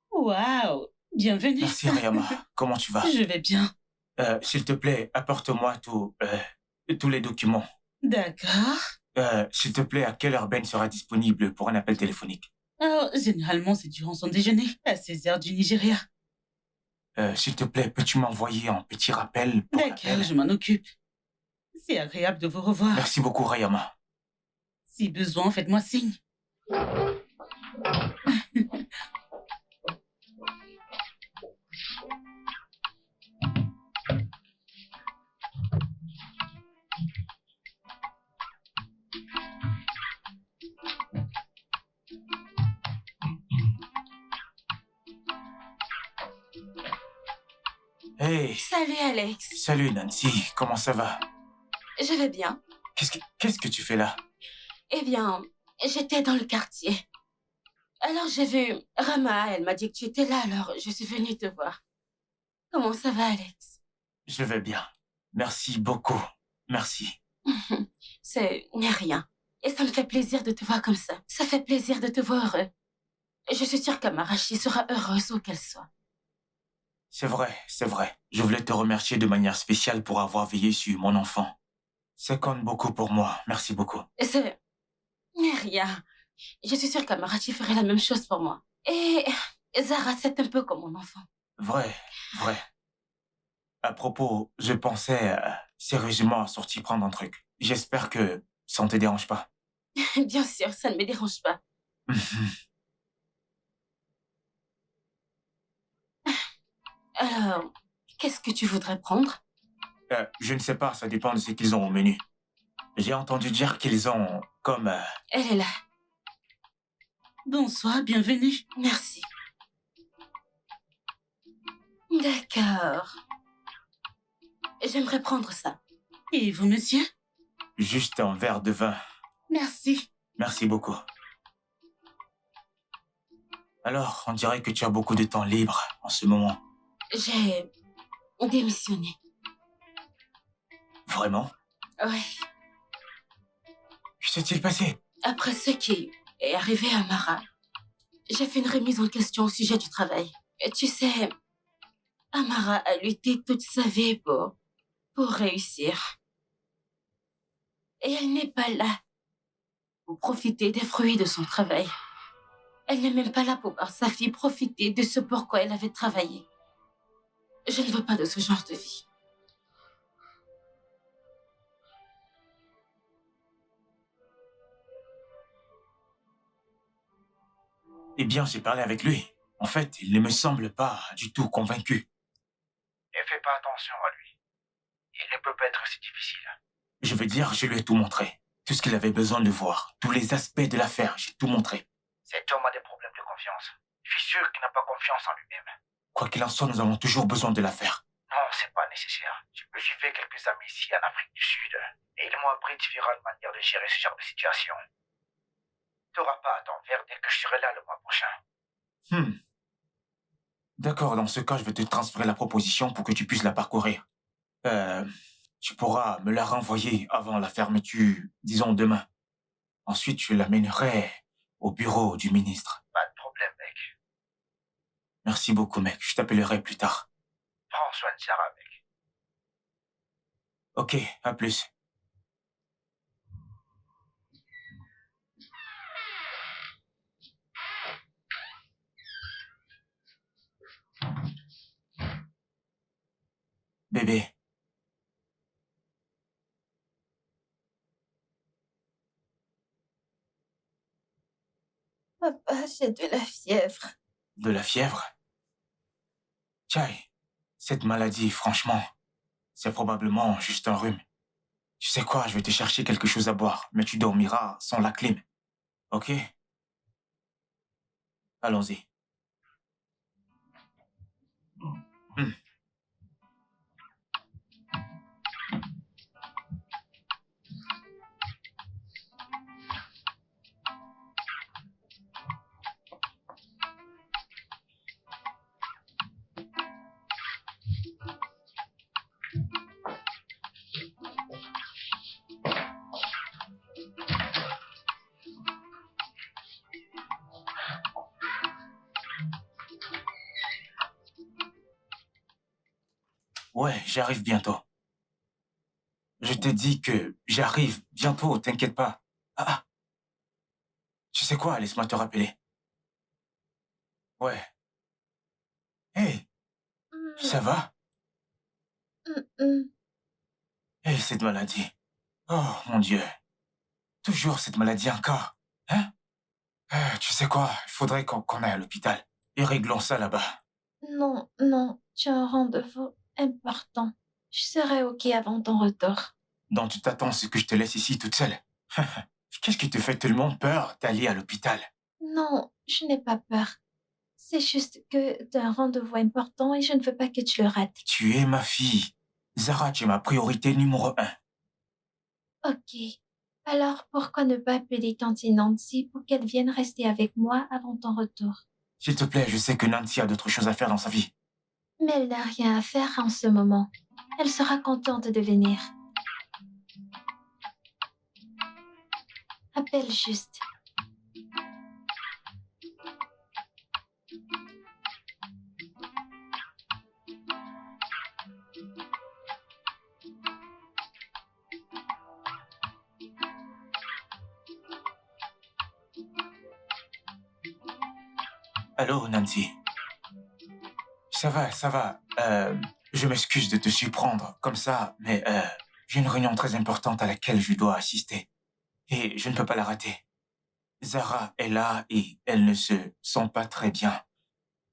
Speaker 5: Waouh! Bienvenue.
Speaker 1: Merci, Rayama. Comment tu vas?
Speaker 5: Je vais bien.
Speaker 1: S'il te plaît, apporte-moi tous les documents.
Speaker 5: D'accord.
Speaker 1: S'il te plaît, à quelle heure Ben sera disponible pour un appel téléphonique?
Speaker 5: Alors, généralement, c'est durant son déjeuner, à 16h du Nigeria.
Speaker 1: S'il te plaît, peux-tu m'envoyer un petit rappel pour
Speaker 5: D'accord,
Speaker 1: l'appel?
Speaker 5: je m'en occupe. C'est agréable de vous revoir.
Speaker 1: Merci beaucoup, Rayama.
Speaker 5: Si besoin, faites-moi signe.
Speaker 1: Hey,
Speaker 3: Salut Alex.
Speaker 1: salut Nancy, comment ça va?
Speaker 3: Je vais bien.
Speaker 1: Qu'est-ce que tu fais là?
Speaker 3: Eh bien, j'étais dans le quartier. Alors j'ai vu Rama, elle m'a dit que tu étais là, alors je suis venue te voir. Comment ça va Alex?
Speaker 1: Je vais bien. Merci beaucoup. Merci.
Speaker 3: C'est rien. Et ça me fait plaisir de te voir comme ça. Ça fait plaisir de te voir heureux. Je suis sûre qu'Amarachi sera heureuse où qu'elle soit.
Speaker 1: C'est vrai, c'est vrai. Je voulais te remercier de manière spéciale pour avoir veillé sur mon enfant. Ça compte beaucoup pour moi. Merci beaucoup.
Speaker 3: C'est rien. Je suis sûre qu'Amarachi ferait la même chose pour moi. Et Zara, c'est un peu comme mon enfant.
Speaker 1: Vrai, vrai. À propos, je pensais sérieusement à sortir prendre un truc. J'espère que ça ne te dérange pas.
Speaker 3: Bien sûr, ça ne me dérange pas. Alors, qu'est-ce que tu voudrais prendre?
Speaker 1: Je ne sais pas, ça dépend de ce qu'ils ont au menu. J'ai entendu dire qu'ils ont comme...
Speaker 3: Elle est là.
Speaker 5: Bonsoir, bienvenue.
Speaker 3: Merci. D'accord. J'aimerais prendre ça.
Speaker 5: Et vous, monsieur?
Speaker 1: juste un verre de vin.
Speaker 5: Merci.
Speaker 1: Merci beaucoup. Alors, on dirait que tu as beaucoup de temps libre en ce moment.
Speaker 3: J'ai démissionné.
Speaker 1: Vraiment?
Speaker 3: Oui.
Speaker 1: Que s'est-il passé?
Speaker 3: Après ce qui est arrivé à Mara, j'ai fait une remise en question au sujet du travail. Et tu sais, Amara a lutté toute sa vie pour réussir. Et elle n'est pas là pour profiter des fruits de son travail. Elle n'est même pas là pour voir sa fille profiter de ce pourquoi elle avait travaillé. Je ne veux pas de ce genre de vie.
Speaker 1: Eh bien, j'ai parlé avec lui. En fait, il ne me semble pas du tout convaincu.
Speaker 6: Ne fais pas attention à lui. Il ne peut pas être si difficile.
Speaker 1: Je veux dire, je lui ai tout montré. Tout ce qu'il avait besoin de voir. Tous les aspects de l'affaire, j'ai tout montré.
Speaker 6: Cet homme a des problèmes de confiance. Je suis sûr qu'il n'a pas confiance en lui-même.
Speaker 1: Quoi qu'il en soit, nous avons toujours besoin de l'affaire.
Speaker 6: Non, c'est pas nécessaire. Je me suis fait quelques amis ici en Afrique du Sud. Et ils m'ont appris différentes manières de gérer ce genre de situation. Tu n'auras pas à t'en faire dès que je serai là le mois prochain.
Speaker 1: D'accord, dans ce cas, je vais te transférer la proposition pour que tu puisses la parcourir. Tu pourras me la renvoyer avant la fermeture, disons demain. Ensuite, je l'amènerai au bureau du ministre.
Speaker 6: Pas de problème, mec.
Speaker 1: Merci beaucoup, mec. Je t'appellerai plus tard.
Speaker 6: Prends soin de Sarah, mec.
Speaker 1: Ok, à plus. Bébé.
Speaker 4: Papa, j'ai de la fièvre.
Speaker 1: De la fièvre? Chai, cette maladie, franchement, c'est probablement juste un rhume. Tu sais quoi, je vais te chercher quelque chose à boire, mais tu dormiras sans la clim. Ok? Allons-y. Hmm. Ouais, j'arrive bientôt. Je t'ai dit que j'arrive bientôt, t'inquiète pas. Ah, tu sais quoi, laisse-moi te rappeler. Ouais. Hey, ça va? Hey, cette maladie. Oh, mon Dieu. Toujours cette maladie encore. Hein? Tu sais quoi, il faudrait qu'on aille à l'hôpital. Et réglons ça là-bas.
Speaker 4: Non, non, tu as un rendez-vous important. Je serai OK avant ton retour.
Speaker 1: Donc tu t'attends à ce que je te laisse ici toute seule? Qu'est-ce qui te fait tellement peur d'aller à l'hôpital?
Speaker 4: Non, je n'ai pas peur. C'est juste que tu as un rendez-vous important et je ne veux pas que tu le rates.
Speaker 1: Tu es ma fille. Zara, tu es ma priorité numéro 1.
Speaker 4: OK. Alors, pourquoi ne pas appeler tante Nancy pour qu'elle vienne rester avec moi avant ton retour?
Speaker 1: S'il te plaît, je sais que Nancy a d'autres choses à faire dans sa vie.
Speaker 4: Mais elle n'a rien à faire en ce moment. Elle sera contente de venir. Appelle juste.
Speaker 1: Allô, Nancy. Ça va, ça va. Je m'excuse de te surprendre comme ça, mais j'ai une réunion très importante à laquelle je dois assister. Et je ne peux pas la rater. Zara est là et elle ne se sent pas très bien.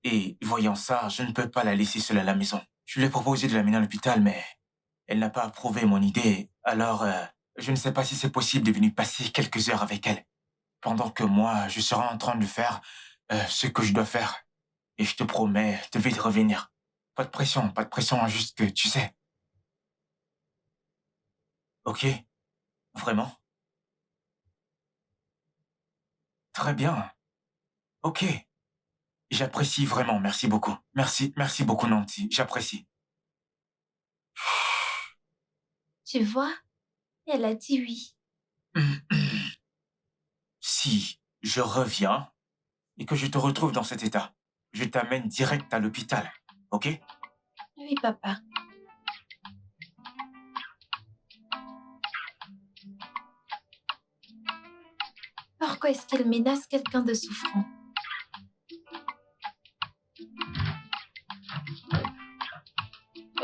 Speaker 1: Et voyant ça, je ne peux pas la laisser seule à la maison. Je lui ai proposé de l'amener à l'hôpital, mais elle n'a pas approuvé mon idée. Alors, je ne sais pas si c'est possible de venir passer quelques heures avec elle. Pendant que moi, je serai en train de faire ce que je dois faire. Et je te promets de vite revenir. Pas de pression, juste que tu sais. Ok? Vraiment? Très bien. Ok. J'apprécie vraiment, merci beaucoup. Merci beaucoup, Nancy. J'apprécie.
Speaker 4: Tu vois? Elle a dit oui.
Speaker 1: Si je reviens et que je te retrouve dans cet état, je t'amène direct à l'hôpital. Ok?
Speaker 4: Oui, papa. Pourquoi est-ce qu'elle menace quelqu'un de souffrant?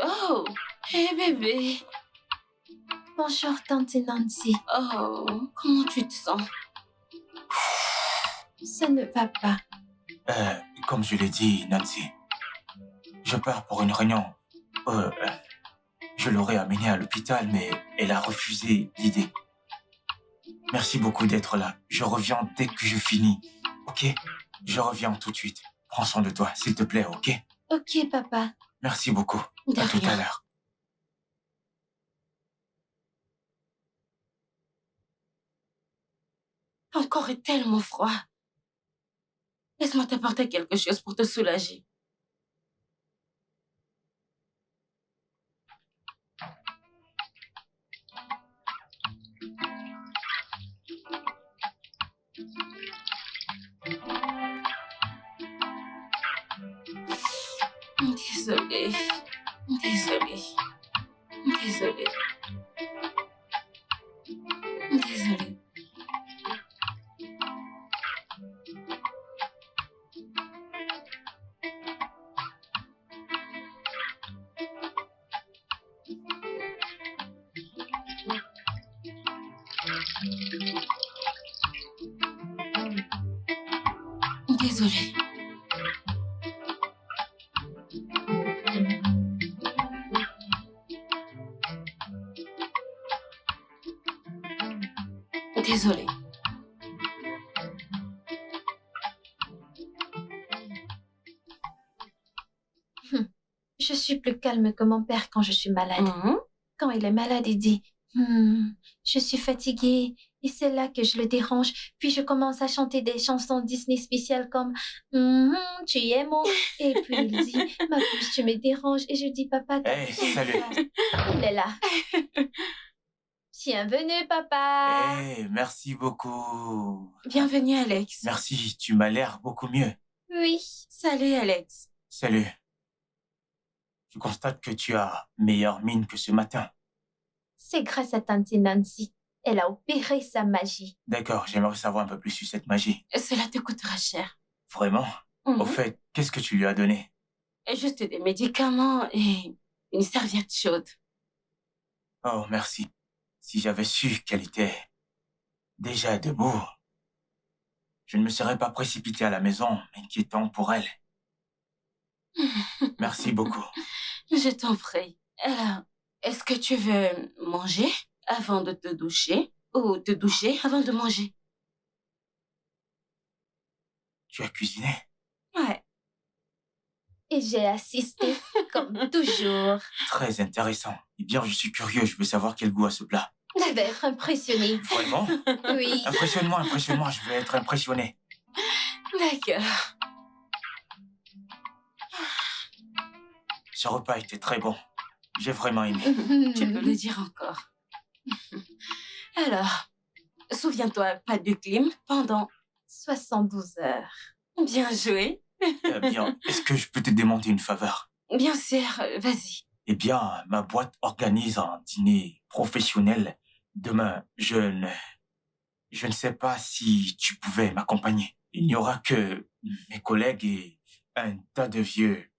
Speaker 3: Oh, hé bébé.
Speaker 4: Bonjour, tante Nancy.
Speaker 3: Oh, comment tu te sens?
Speaker 4: Ça ne va pas.
Speaker 1: Comme je l'ai dit, Nancy, je pars pour une réunion. Je l'aurais amenée à l'hôpital, mais elle a refusé l'idée. Merci beaucoup d'être là. Je reviens dès que je finis. Ok? Je reviens tout de suite. Prends soin de toi, s'il te plaît, ok?
Speaker 4: Ok, papa.
Speaker 1: Merci beaucoup.
Speaker 3: De
Speaker 1: À tout
Speaker 3: rien.
Speaker 1: à l'heure.
Speaker 3: Encore est tellement froid. Laisse-moi t'apporter quelque chose pour te soulager. Désolée. Désolée. Désolée. Désolée. Désolée. Désolée.
Speaker 4: Je suis plus calme que mon père quand je suis malade.
Speaker 3: Mhm.
Speaker 4: Quand il est malade, il dit je suis fatiguée. Et c'est là que je le dérange. Puis je commence à chanter des chansons Disney spéciales comme tu es mon. Et puis il dit ma puce, tu me déranges. Et je dis papa,
Speaker 1: Hey, salut.
Speaker 4: il est là. Bienvenue, papa.
Speaker 1: Hey, merci beaucoup.
Speaker 3: Bienvenue, Alex.
Speaker 1: Merci, tu m'as l'air beaucoup mieux.
Speaker 4: Oui.
Speaker 3: Salut, Alex.
Speaker 1: Salut. Je constate que tu as meilleure mine que ce matin.
Speaker 4: C'est grâce à tante Nancy. Elle a opéré sa magie.
Speaker 1: D'accord, j'aimerais savoir un peu plus sur cette magie.
Speaker 3: Cela te coûtera cher.
Speaker 1: Vraiment?
Speaker 3: Mhm.
Speaker 1: Au fait, qu'est-ce que tu lui as donné?
Speaker 3: Et juste des médicaments et une serviette chaude.
Speaker 1: Oh, merci. Si j'avais su qu'elle était déjà debout, je ne me serais pas précipité à la maison, m'inquiétant pour elle. Merci beaucoup.
Speaker 3: Je t'en prie. Alors, est-ce que tu veux manger avant de te doucher ou te doucher avant de manger?
Speaker 1: Tu as cuisiné?
Speaker 3: Ouais.
Speaker 4: Et j'ai assisté, comme toujours.
Speaker 1: Très intéressant. Eh bien, je suis curieux, je veux savoir quel goût a ce plat.
Speaker 4: Tu vas être impressionné.
Speaker 1: Vraiment?
Speaker 4: Oui.
Speaker 1: Impressionne-moi, je veux être impressionné.
Speaker 3: D'accord.
Speaker 1: Ce repas était très bon. J'ai vraiment aimé.
Speaker 3: Tu peux le dire encore. Alors, souviens-toi, pas de clim pendant
Speaker 4: 72 heures.
Speaker 3: Bien joué.
Speaker 1: Eh bien, est-ce que je peux te demander une faveur?
Speaker 3: Bien sûr, vas-y.
Speaker 1: Eh bien, ma boîte organise un dîner professionnel demain. Je ne sais pas si tu pouvais m'accompagner. Il n'y aura que mes collègues et un tas de vieux,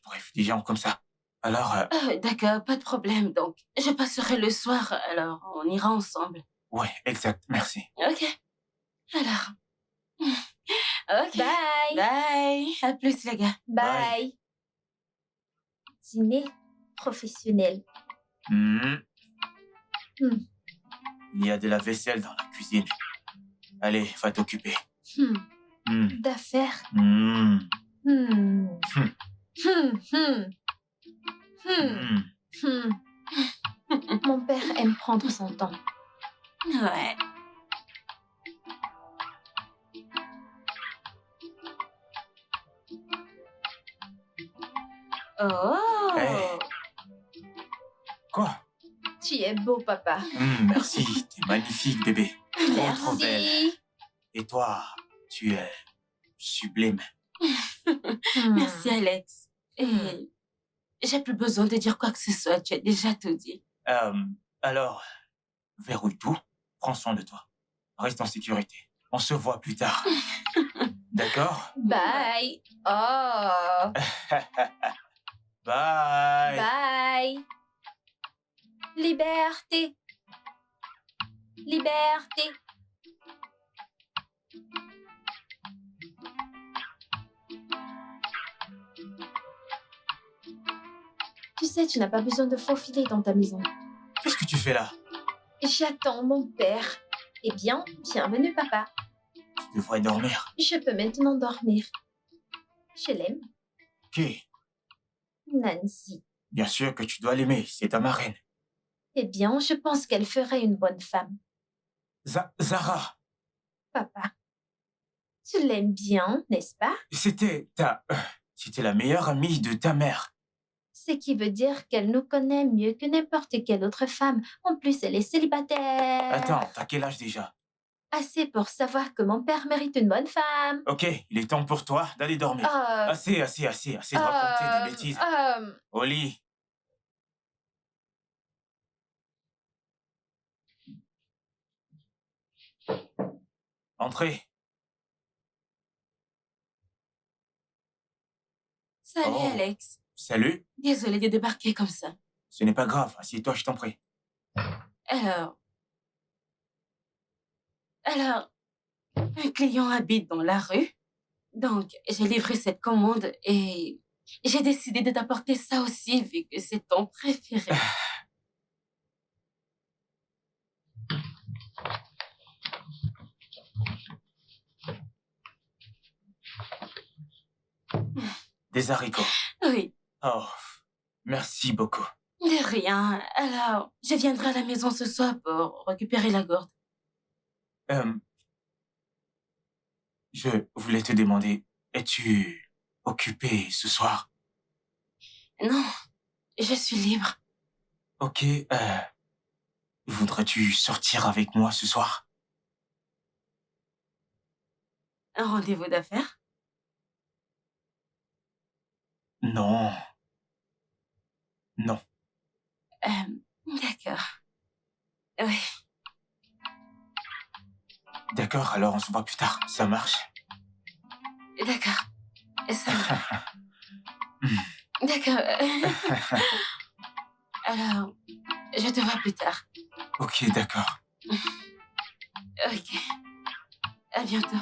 Speaker 1: bref, des gens comme ça. Alors,
Speaker 3: D'accord, pas de problème. Donc, je passerai le soir, alors on ira ensemble.
Speaker 1: ouais, exact, merci.
Speaker 3: Ok. Alors. Ok.
Speaker 4: Bye.
Speaker 3: Bye. À plus, les gars.
Speaker 4: Bye. Dîner professionnel.
Speaker 1: Hmm.
Speaker 4: Hmm.
Speaker 1: Il y a de la vaisselle dans la cuisine. Allez, va t'occuper.
Speaker 4: Hmm.
Speaker 1: Hmm.
Speaker 4: D'affaires.
Speaker 1: Hmm.
Speaker 4: Hmm.
Speaker 1: Hmm.
Speaker 4: Hmm. Hmm. Hmm.
Speaker 1: Hmm.
Speaker 4: Hmm. Mon père aime prendre son temps.
Speaker 3: Ouais. Oh.
Speaker 1: Hey. Quoi?
Speaker 4: Tu es beau, papa.
Speaker 1: Merci, t'es magnifique, bébé. Trop belle.
Speaker 4: Merci.
Speaker 1: Et toi, tu es sublime.
Speaker 3: Merci, Alex. Et j'ai plus besoin de dire quoi que ce soit. Tu as déjà tout dit.
Speaker 1: Alors, verrouille tout, prends soin de toi. Reste en sécurité. On se voit plus tard. D'accord?
Speaker 4: Bye. Oh.
Speaker 1: Bye.
Speaker 4: Bye. Liberté. Liberté. Tu sais, tu n'as pas besoin de faufiler dans ta maison.
Speaker 1: Qu'est-ce que tu fais là?
Speaker 4: J'attends mon père. Eh bien, bienvenue, papa.
Speaker 1: Tu devrais dormir.
Speaker 4: Je peux maintenant dormir. Je l'aime,
Speaker 1: Qui?
Speaker 4: Nancy.
Speaker 1: Bien sûr que tu dois l'aimer, c'est ta marraine.
Speaker 4: Eh bien, je pense qu'elle ferait une bonne femme.
Speaker 1: Zara,
Speaker 4: Papa, tu l'aimes bien, n'est-ce pas?
Speaker 1: c'était la meilleure amie de ta mère.
Speaker 4: Ce qui veut dire qu'elle nous connaît mieux que n'importe quelle autre femme. En plus, elle est célibataire.
Speaker 1: Attends, t'as quel âge déjà?
Speaker 4: Assez pour savoir que mon père mérite une bonne femme.
Speaker 1: Ok, il est temps pour toi d'aller dormir. Assez de raconter des bêtises. Au lit. Entrez.
Speaker 3: Salut,
Speaker 1: Oh.
Speaker 3: Alex.
Speaker 1: Salut.
Speaker 3: Désolée de débarquer comme ça.
Speaker 1: Ce n'est pas grave, assieds-toi, je t'en prie.
Speaker 3: Alors, un client habite dans la rue. Donc, j'ai livré cette commande et j'ai décidé de t'apporter ça aussi vu que c'est ton préféré.
Speaker 1: Des haricots.
Speaker 3: Oui.
Speaker 1: Oh, Merci beaucoup.
Speaker 3: De rien. Alors, je viendrai à la maison ce soir pour récupérer la gourde.
Speaker 1: Je voulais te demander, es-tu occupé ce soir?
Speaker 3: Non, je suis libre.
Speaker 1: Ok, voudrais-tu sortir avec moi ce soir?
Speaker 3: Un rendez-vous d'affaires?
Speaker 1: Non. Non.
Speaker 3: D'accord. Oui.
Speaker 1: D'accord, alors on se voit plus tard. Ça marche?
Speaker 3: D'accord. Ça marche. D'accord. Alors, je te vois plus tard.
Speaker 1: Ok, d'accord.
Speaker 3: Ok. À bientôt.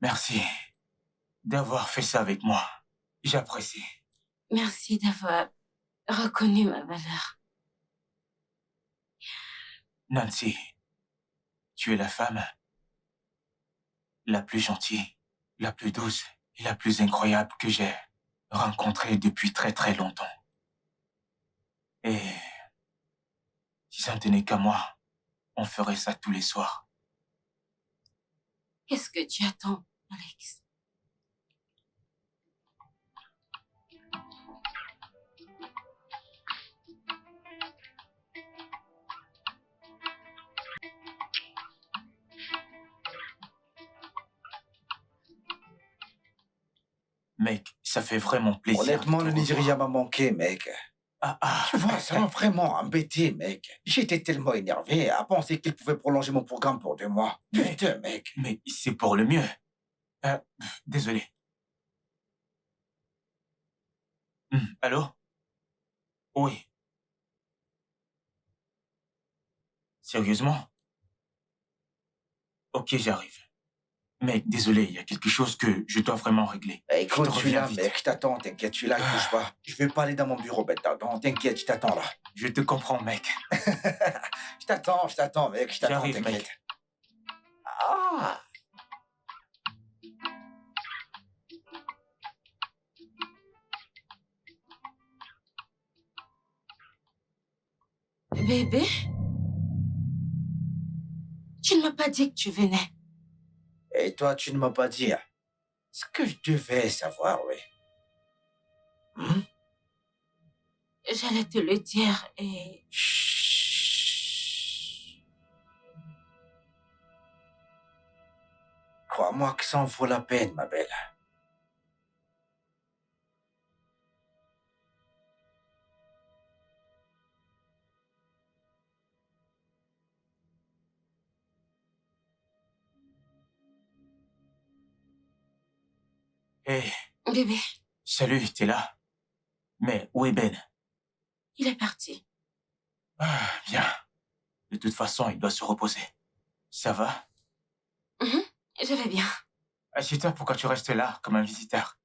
Speaker 1: Merci d'avoir fait ça avec moi. J'apprécie.
Speaker 3: Merci d'avoir reconnu ma valeur.
Speaker 1: Nancy, tu es la femme la plus gentille, la plus douce et la plus incroyable que j'ai rencontrée depuis très très longtemps. Et si ça ne tenait qu'à moi, on ferait ça tous les soirs.
Speaker 3: Qu'est-ce que tu attends, Alex?
Speaker 1: Mec, ça fait vraiment plaisir.
Speaker 6: Honnêtement,
Speaker 1: de te
Speaker 6: le
Speaker 1: revoir.
Speaker 6: Nigeria m'a manqué, mec. Tu vois, ça m'a vraiment embêté, mec. J'étais tellement énervé à penser qu'il pouvait prolonger mon programme pour 2 mois. Putain, mec.
Speaker 1: Mais c'est pour le mieux. Désolé. Allô? Oui. Sérieusement? Ok, j'arrive. Mec, désolé, il y a quelque chose que je dois vraiment régler.
Speaker 6: Écoute,
Speaker 1: Je te
Speaker 6: je suis
Speaker 1: reviens
Speaker 6: là,
Speaker 1: vite.
Speaker 6: mec. Je t'attends, t'inquiète, je suis là, bouge pas. Je vais pas aller dans mon bureau maintenant. T'inquiète, je t'attends là.
Speaker 1: Je te comprends, mec.
Speaker 6: Je t'attends, mec. Je t'attends,
Speaker 1: J'arrive,
Speaker 6: t'inquiète.
Speaker 1: mec.
Speaker 6: Ah!
Speaker 3: Bébé? Tu ne m'as pas dit que tu venais.
Speaker 6: Et toi, tu ne m'as pas dit ce que je devais savoir, oui.
Speaker 3: J'allais te le dire et...
Speaker 6: Chut. Crois-moi que ça en vaut la peine, ma belle.
Speaker 1: Hé,
Speaker 3: Bébé,
Speaker 1: salut, t'es là? Mais où est Ben?
Speaker 3: il est parti.
Speaker 1: Ah, bien. De toute façon, il doit se reposer. Ça va?
Speaker 3: Je vais bien.
Speaker 1: Assieds-toi, pourquoi tu restes là, comme un visiteur?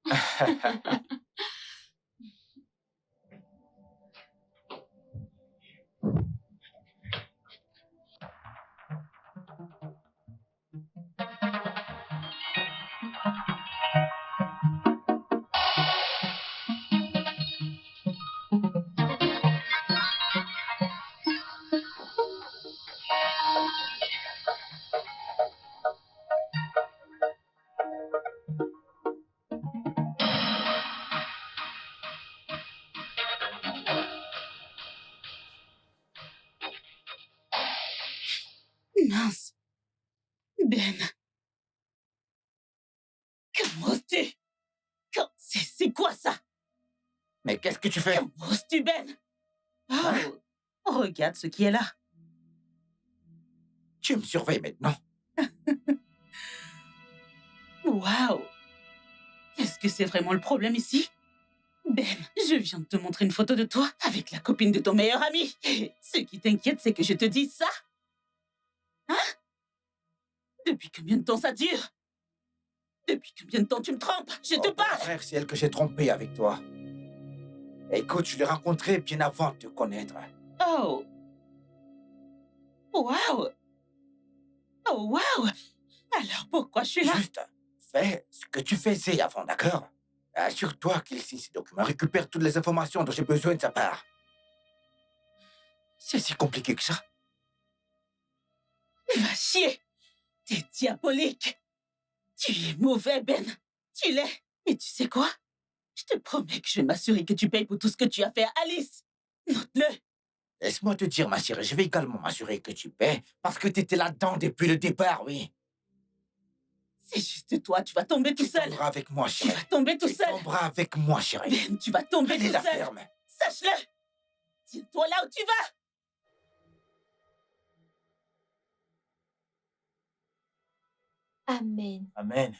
Speaker 5: Mince. Ben. Comment oses-tu? C'est quoi ça?
Speaker 6: Mais qu'est-ce que tu fais?
Speaker 5: Comment oses-tu, Ben? Oh, regarde ce qui est là.
Speaker 6: Tu me surveilles maintenant.
Speaker 5: Waouh! Est-ce que c'est vraiment le problème ici? Ben, je viens de te montrer une photo de toi avec la copine de ton meilleur ami. Et ce qui t'inquiète, c'est que je te dise ça? Hein? Depuis combien de temps ça dure? Depuis combien de temps tu me trompes? Je te parle!
Speaker 6: Frère, c'est elle que j'ai trompée avec toi. Écoute, je l'ai rencontrée bien avant de te connaître.
Speaker 5: Oh! Waouh! Oh, waouh! Alors pourquoi je suis là?
Speaker 6: Juste, fais ce que tu faisais avant, d'accord? Assure-toi qu'il signe ces documents, récupère toutes les informations dont j'ai besoin de sa part. C'est si compliqué que ça.
Speaker 5: Va chier! T'es diabolique! Tu es mauvais, Ben! Tu l'es! Mais tu sais quoi? Je te promets que je vais m'assurer que tu payes pour tout ce que tu as fait à Alice! Note-le!
Speaker 6: Laisse-moi te dire, ma chérie, je vais également m'assurer que tu paies, parce que t'étais là-dedans depuis le départ, oui.
Speaker 5: C'est juste toi, tu vas tomber tout
Speaker 6: Tu
Speaker 5: seul!
Speaker 6: tomberas avec moi,
Speaker 5: Tu
Speaker 6: chérie.
Speaker 5: vas tomber tout
Speaker 6: Tu
Speaker 5: seul!
Speaker 6: tomberas avec moi, chérie.
Speaker 5: Ben, tu vas tomber
Speaker 6: Allez
Speaker 5: tout
Speaker 6: la
Speaker 5: seul!
Speaker 6: ferme.
Speaker 5: Sache-le! Tiens-toi là où tu vas!
Speaker 4: Amen.
Speaker 1: Amen.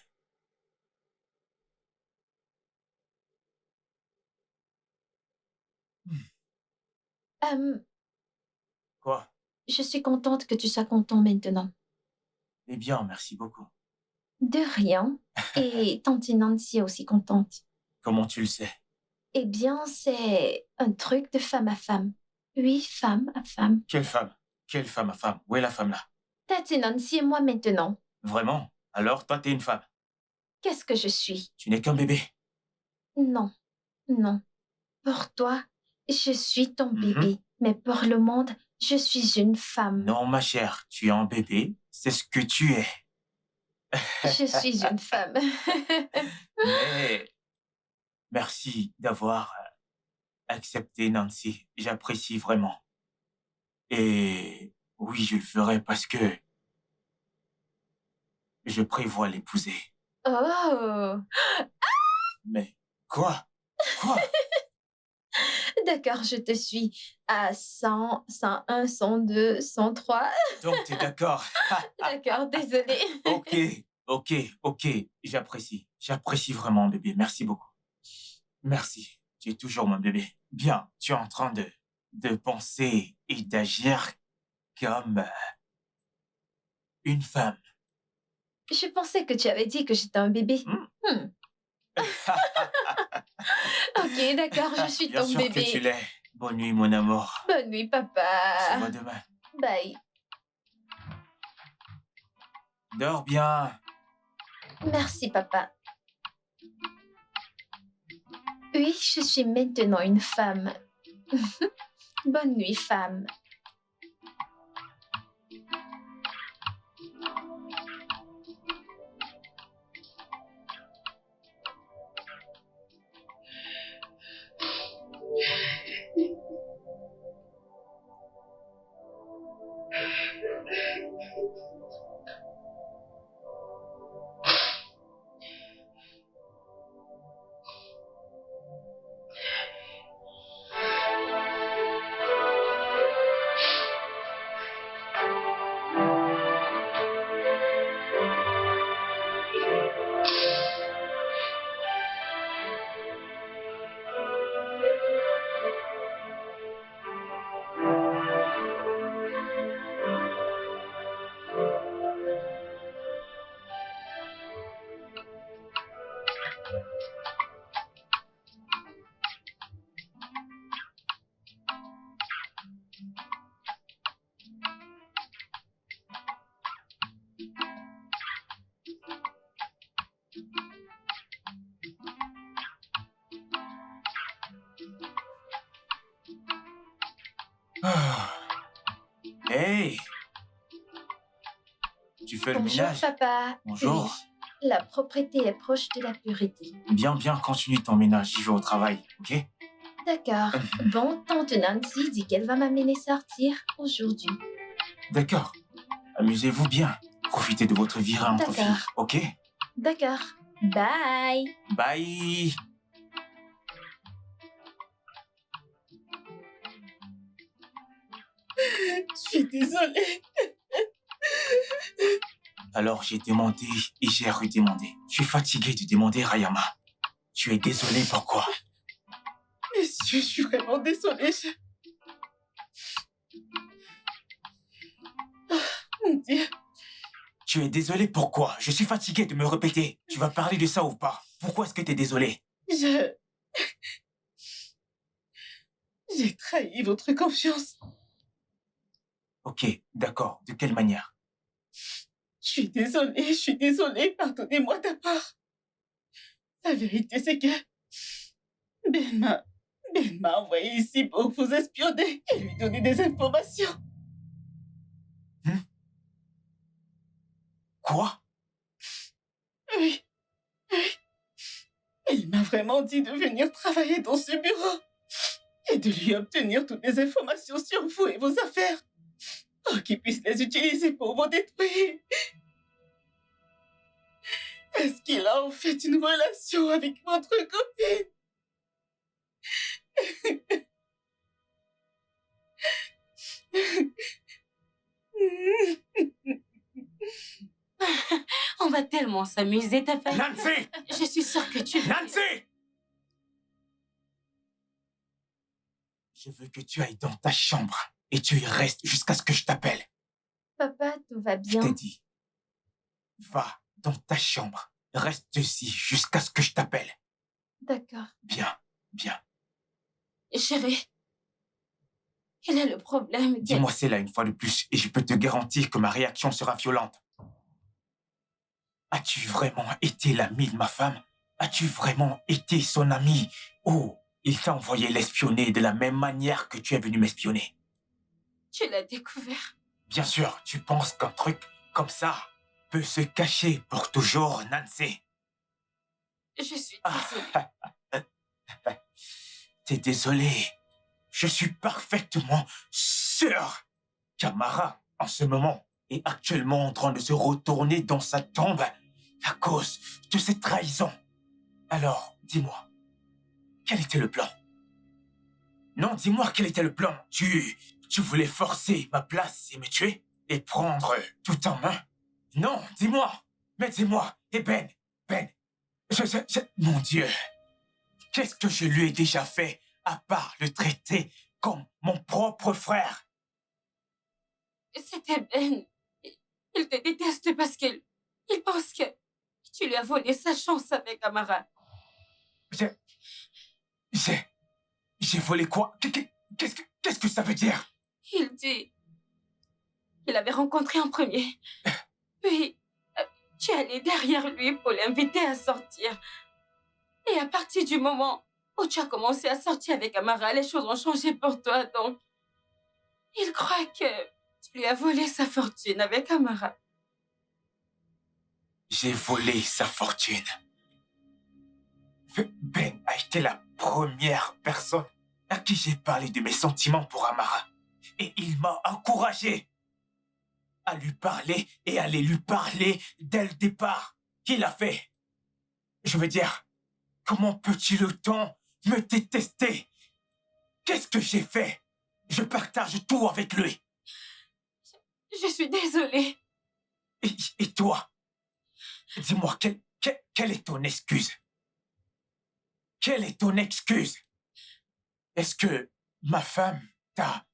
Speaker 1: Quoi?
Speaker 4: Je suis contente que tu sois content maintenant.
Speaker 1: Eh bien, merci beaucoup.
Speaker 4: De rien. Et tante Nancy est aussi contente.
Speaker 1: Comment tu le sais?
Speaker 4: Eh bien, c'est un truc de femme à femme. Oui, femme à femme.
Speaker 1: Quelle femme? Quelle femme à femme? Où est la femme là?
Speaker 4: Tante Nancy et moi maintenant.
Speaker 1: Vraiment? Alors, toi, t'es une femme.
Speaker 4: Qu'est-ce que je suis?
Speaker 1: Tu n'es qu'un bébé.
Speaker 4: Non, non. Pour toi, je suis ton
Speaker 1: Mhm.
Speaker 4: bébé. Mais pour le monde, je suis une femme.
Speaker 1: Non, ma chère, tu es un bébé. C'est ce que tu es.
Speaker 4: Je suis une femme.
Speaker 1: Mais merci d'avoir accepté, Nancy. J'apprécie vraiment. Et oui, je le ferai parce que je prévois l'épouser.
Speaker 4: Oh,
Speaker 1: Mais quoi? Quoi?
Speaker 4: d'accord, je te suis. À 100, 101, 102, 103.
Speaker 1: Donc, t'es d'accord?
Speaker 4: D'accord, désolée.
Speaker 1: Ok. J'apprécie. J'apprécie vraiment, bébé. Merci beaucoup. Merci. Tu es toujours mon bébé. Bien, tu es en train de penser et d'agir comme une femme.
Speaker 4: Je pensais que tu avais dit que j'étais un bébé. Ok, d'accord, je suis
Speaker 1: Bien
Speaker 4: ton
Speaker 1: sûr
Speaker 4: bébé.
Speaker 1: que tu l'es. Bonne nuit, mon amour.
Speaker 4: Bonne nuit,
Speaker 1: On se
Speaker 4: papa.
Speaker 1: voit demain.
Speaker 4: Bye.
Speaker 1: Dors bien.
Speaker 4: Merci, papa. Oui, je suis maintenant une femme. Bonne nuit, femme.
Speaker 1: Ah. Hey! Tu fais le
Speaker 4: Bonjour,
Speaker 1: ménage?
Speaker 4: papa.
Speaker 1: Bonjour.
Speaker 4: Oui, la propreté est proche de la pureté.
Speaker 1: Bien, continue ton ménage. J'y vais au travail, ok?
Speaker 4: D'accord. Bon, tante Nancy dit qu'elle va m'amener sortir aujourd'hui.
Speaker 1: D'accord. Amusez-vous bien. Profitez de votre vie entre
Speaker 4: D'accord.
Speaker 1: filles, ok?
Speaker 4: D'accord. Bye.
Speaker 1: Bye!
Speaker 5: Je suis désolée.
Speaker 1: Alors j'ai demandé et j'ai redemandé. Je suis fatigué de demander, Rayama. Tu es désolé, pourquoi?
Speaker 5: Monsieur, je suis vraiment désolée. Oh, mon Dieu.
Speaker 1: Tu es désolé pourquoi? Je suis fatigué de me répéter. Tu vas parler de ça ou pas? Pourquoi est-ce que tu es désolé?
Speaker 5: J'ai trahi votre confiance.
Speaker 1: Ok, d'accord. De quelle manière?
Speaker 5: Je suis désolée, pardonnez-moi ta part. La vérité, c'est que Ben m'a envoyé ici pour vous espionner et lui donner des informations.
Speaker 1: Quoi?
Speaker 5: Oui. Et il m'a vraiment dit de venir travailler dans ce bureau et de lui obtenir toutes les informations sur vous et vos affaires pour qu'il puisse les utiliser pour vous détruire. Est-ce qu'il a en fait une relation avec votre copine?
Speaker 3: On va tellement s'amuser, ta famille.
Speaker 1: Nancy!
Speaker 3: Je suis sûre que tu vas...
Speaker 1: Nancy! Je veux que tu ailles dans ta chambre et tu y restes jusqu'à ce que je t'appelle.
Speaker 4: Papa, tout va
Speaker 1: Je t'ai
Speaker 4: bien.
Speaker 1: dit. Va dans ta chambre. Reste ici jusqu'à ce que je t'appelle.
Speaker 4: D'accord.
Speaker 1: Bien, bien.
Speaker 3: Chérie, quel est le problème?
Speaker 1: Dis-moi cela une fois de plus et je peux te garantir que ma réaction sera violente. As-tu vraiment été l'ami de ma femme? As-tu vraiment été son ami? Oh, il t'a envoyé l'espionner de la même manière que tu es venu m'espionner.
Speaker 3: Tu l'as découvert.
Speaker 1: Bien sûr, tu penses qu'un truc comme ça peut se cacher pour toujours, Nancy?
Speaker 3: Je suis désolée.
Speaker 1: T'es désolé. Je suis parfaitement sûr qu'Amara, en ce moment, est actuellement en train de se retourner dans sa tombe à cause de cette trahison. Alors, dis-moi, quel était le plan? Non, dis-moi quel était le plan. Tu voulais forcer ma place et me tuer et prendre tout en main? Non, dis-moi. Mais dis-moi. Et Ben, mon Dieu. Qu'est-ce que je lui ai déjà fait à part le traiter comme mon propre frère?
Speaker 3: C'était Ben. Il te déteste parce qu'il pense que tu lui as volé sa chance avec Amara.
Speaker 1: J'ai volé quoi? Qu'est-ce que ça veut dire?
Speaker 3: Il dit qu'il avait rencontré en premier. Puis, tu es allé derrière lui pour l'inviter à sortir. Et à partir du moment où tu as commencé à sortir avec Amara, les choses ont changé pour toi, donc... Il croit que tu lui as volé sa fortune avec Amara.
Speaker 1: J'ai volé sa fortune. Ben a été la première personne à qui j'ai parlé de mes sentiments pour Amara. Et il m'a encouragé à lui parler et à aller lui parler dès le départ. Il a fait. Je veux dire, comment peux-tu autant me détester? Qu'est-ce que j'ai fait? Je partage tout avec lui.
Speaker 3: Je suis désolée.
Speaker 1: Et toi? Dis-moi, quelle est ton excuse? Quelle est ton excuse? Est-ce que ma femme t'a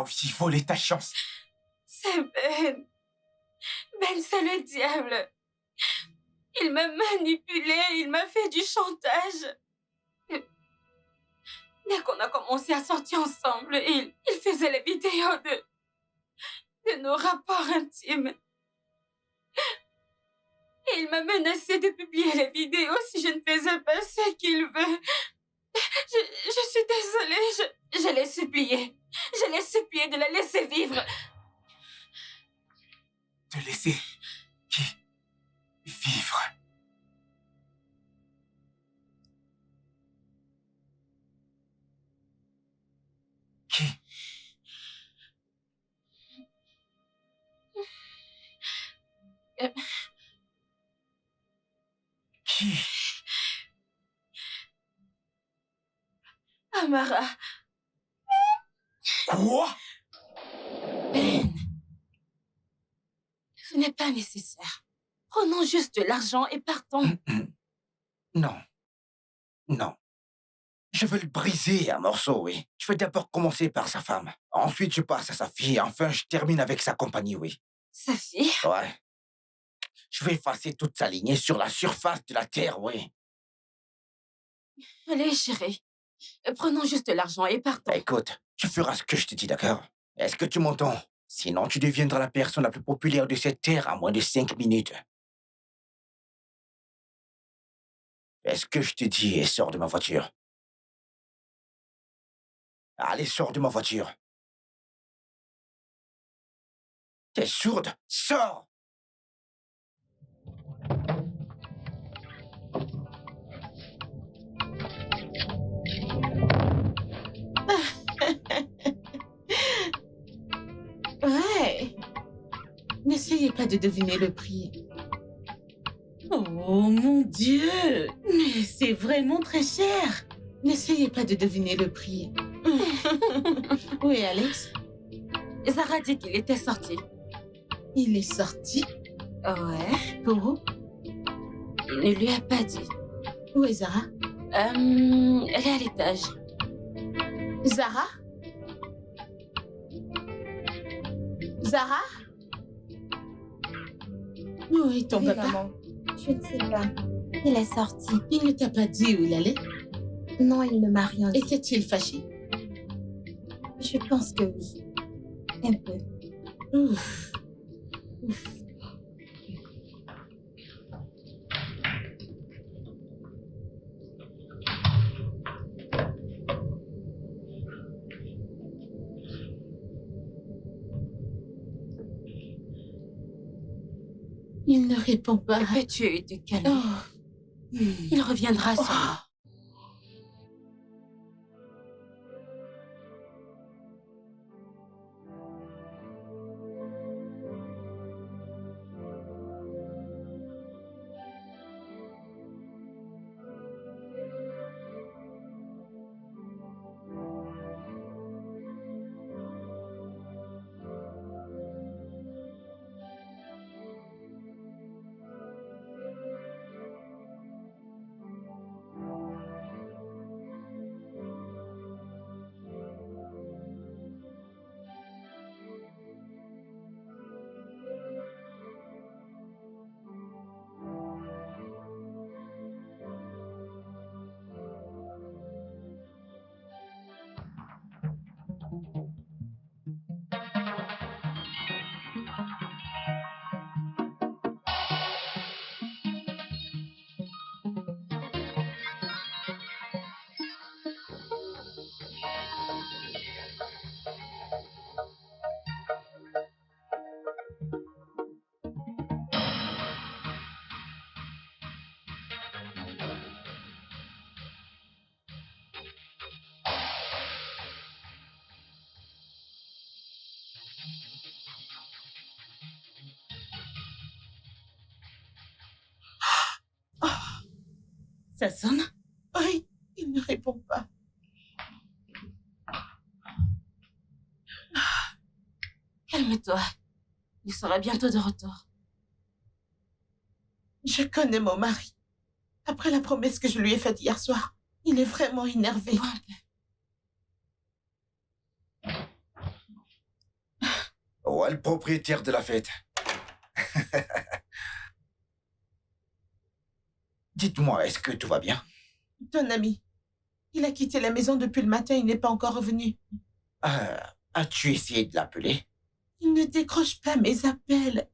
Speaker 1: aussi volé ta chance?
Speaker 3: C'est Ben. Ben, c'est le diable. Il m'a manipulée, il m'a fait du chantage. Dès qu'on a commencé à sortir ensemble, il faisait les vidéos de nos rapports intimes. Et il m'a menacé de publier les vidéos si je ne faisais pas ce qu'il veut. Je suis désolée, je l'ai supplié. Je l'ai supplié de la laisser vivre.
Speaker 1: De laisser qui vivre? Qui? Qui?
Speaker 3: Amara.
Speaker 1: Quoi?
Speaker 3: Ben, ce n'est pas nécessaire. Prenons juste de l'argent et partons.
Speaker 6: Non. Non. Je veux le briser à morceaux, oui. Je vais d'abord commencer par sa femme. Ensuite, je passe à sa fille. Enfin, je termine avec sa compagnie, oui.
Speaker 3: Sa fille?
Speaker 6: Ouais. Je vais effacer toute sa lignée sur la surface de la Terre, oui.
Speaker 3: Allez, chérie. Prenons juste l'argent et partons.
Speaker 6: Écoute, tu feras ce que je te dis, d'accord? Est-ce que tu m'entends? Sinon, tu deviendras la personne la plus populaire de cette Terre en moins de 5 minutes. Fais ce que je te dis et sors de ma voiture. Allez, sors de ma voiture. T'es sourde? Sors!
Speaker 2: Ouais. N'essayez pas de deviner le prix.
Speaker 5: Oh mon Dieu! Mais c'est vraiment très cher!
Speaker 2: N'essayez pas de deviner le prix. Oui, Alex?
Speaker 3: Zara dit qu'il était sorti.
Speaker 2: Il est sorti?
Speaker 3: Ouais.
Speaker 2: Pour où?
Speaker 3: Il ne lui a pas dit.
Speaker 2: Où est Zara?
Speaker 3: Elle est à l'étage.
Speaker 2: Zara? Zara? Où est ton
Speaker 4: Oui,
Speaker 2: papa?
Speaker 4: maman. Je ne sais pas. Il est sorti.
Speaker 2: Il ne t'a pas dit où il allait?
Speaker 4: Non, il ne m'a rien dit.
Speaker 2: Était-il fâché?
Speaker 4: Je pense que oui. Un peu.
Speaker 2: Ouf. Il ne répond pas.
Speaker 3: Peux-tu te calmer?
Speaker 2: Oh.
Speaker 3: Il reviendra sûrement.
Speaker 5: Ça sonne?
Speaker 2: Oui, il ne répond pas.
Speaker 3: Calme-toi. Il sera bientôt de retour.
Speaker 2: Je connais mon mari. Après la promesse que je lui ai faite hier soir, il est vraiment énervé.
Speaker 6: Ouais, le propriétaire de la fête. Dites-moi, est-ce que tout va bien?
Speaker 2: Ton ami, il a quitté la maison depuis le matin, il n'est pas encore revenu.
Speaker 6: As-tu essayé de l'appeler?
Speaker 2: Il ne décroche pas mes appels.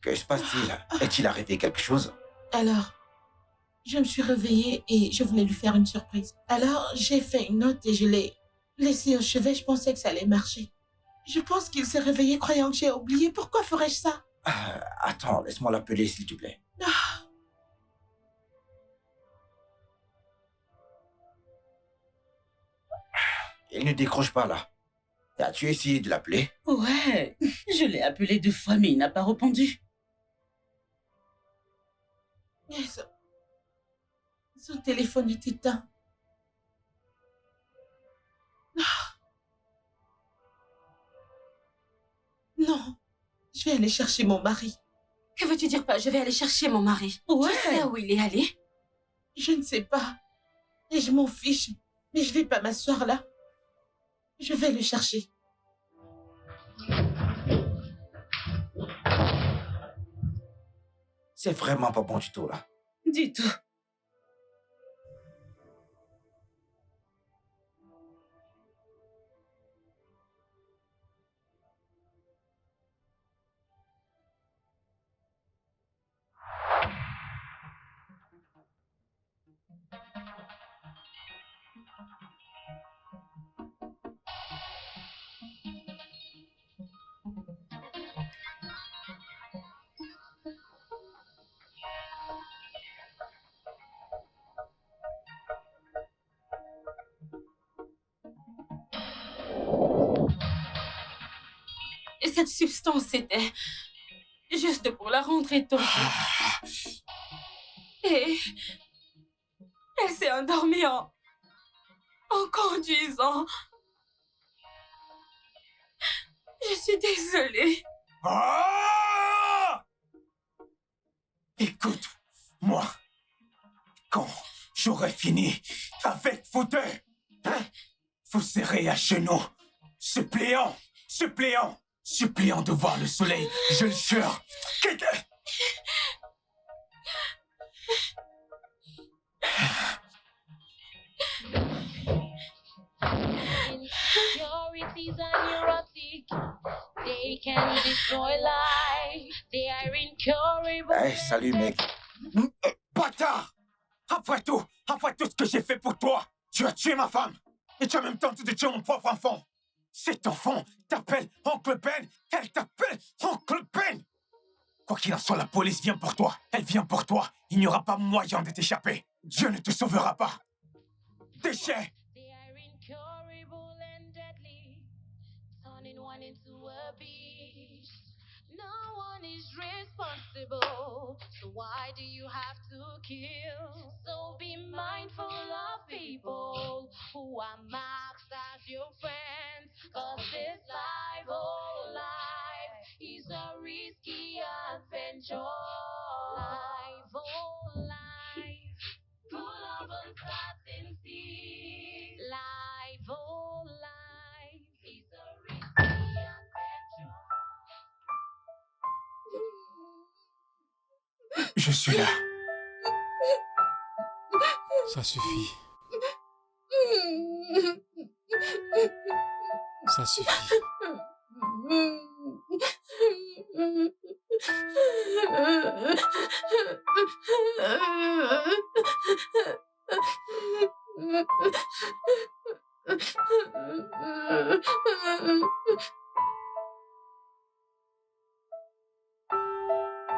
Speaker 6: Que se passe-t-il? Est-il arrivé quelque chose?
Speaker 2: Alors, je me suis réveillée et je voulais lui faire une surprise. Alors, j'ai fait une note et je l'ai laissée au chevet. Je pensais que ça allait marcher. Je pense qu'il s'est réveillé croyant que j'ai oublié. Pourquoi ferais-je ça?
Speaker 6: Attends, laisse-moi l'appeler, s'il te plaît. Il ne décroche pas, là. As-tu essayé de l'appeler?
Speaker 5: Ouais, je l'ai appelé 2 fois, mais il n'a pas répondu.
Speaker 2: Son téléphone est éteint. Non, je vais aller chercher mon mari.
Speaker 3: Que veux-tu dire pas? Je vais aller chercher mon mari.
Speaker 5: Ouais.
Speaker 3: Tu sais où il est allé?
Speaker 2: Je ne sais pas. Et je m'en fiche. Mais je vais pas m'asseoir là. Je vais le chercher.
Speaker 6: C'est vraiment pas bon du tout, là.
Speaker 5: Du tout.
Speaker 3: Et cette substance, c'était juste pour la rendre étendue. Et elle s'est endormie en conduisant. Je suis désolée.
Speaker 1: Ah! Écoute, moi, quand j'aurai fini avec vous deux, hein, vous serez à genoux, suppliant de voir le soleil, je le jure.
Speaker 9: Insecurities are neurotic. They can destroy life. They are incurable.
Speaker 1: Hey, salut mec. Bâtard! Après tout ce que j'ai fait pour toi, tu as tué ma femme. Et tu as même tenté de tuer mon propre enfant. Cet enfant t'appelle Oncle Ben. Elle t'appelle Oncle Ben. Quoi qu'il en soit, la police vient pour toi. Elle vient pour toi. Il n'y aura pas moyen de t'échapper. Dieu ne te sauvera pas. Déchet!
Speaker 9: They are incurable and deadly, turning one into a beast. No one is responsible, so why do you have to kill? So be mindful of people who are marked as your friends, 'cause this life, oh life, is a risky adventure. Life, oh life, full of uncertainty. Life, oh life, is a risky adventure.
Speaker 1: Je suis là.
Speaker 8: Ça suffit. Ça suffit.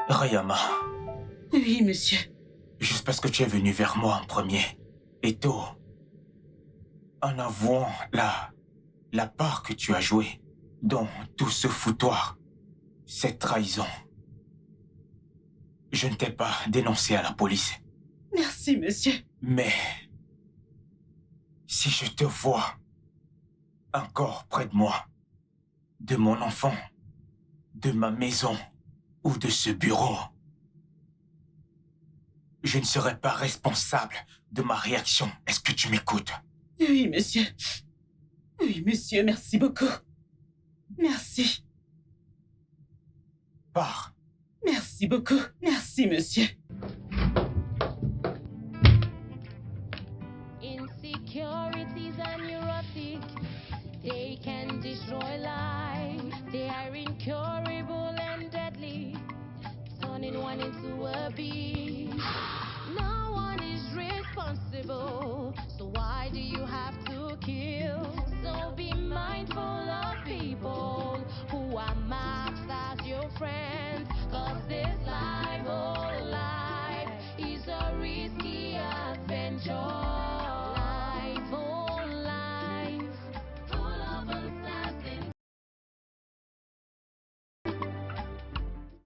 Speaker 1: Rayama,
Speaker 5: Oui, monsieur.
Speaker 1: juste parce que tu es venu vers moi en premier, et tôt, en avouant la part que tu as jouée dans tout ce foutoir, cette trahison, je ne t'ai pas dénoncé à la police.
Speaker 5: Merci, monsieur.
Speaker 1: Mais si je te vois encore près de moi, de mon enfant, de ma maison ou de ce bureau, je ne serai pas responsable de ma réaction. Est-ce que tu m'écoutes?
Speaker 5: Oui, monsieur. Oui, monsieur, merci beaucoup. Merci.
Speaker 1: Pars.
Speaker 5: Merci beaucoup. Merci, monsieur.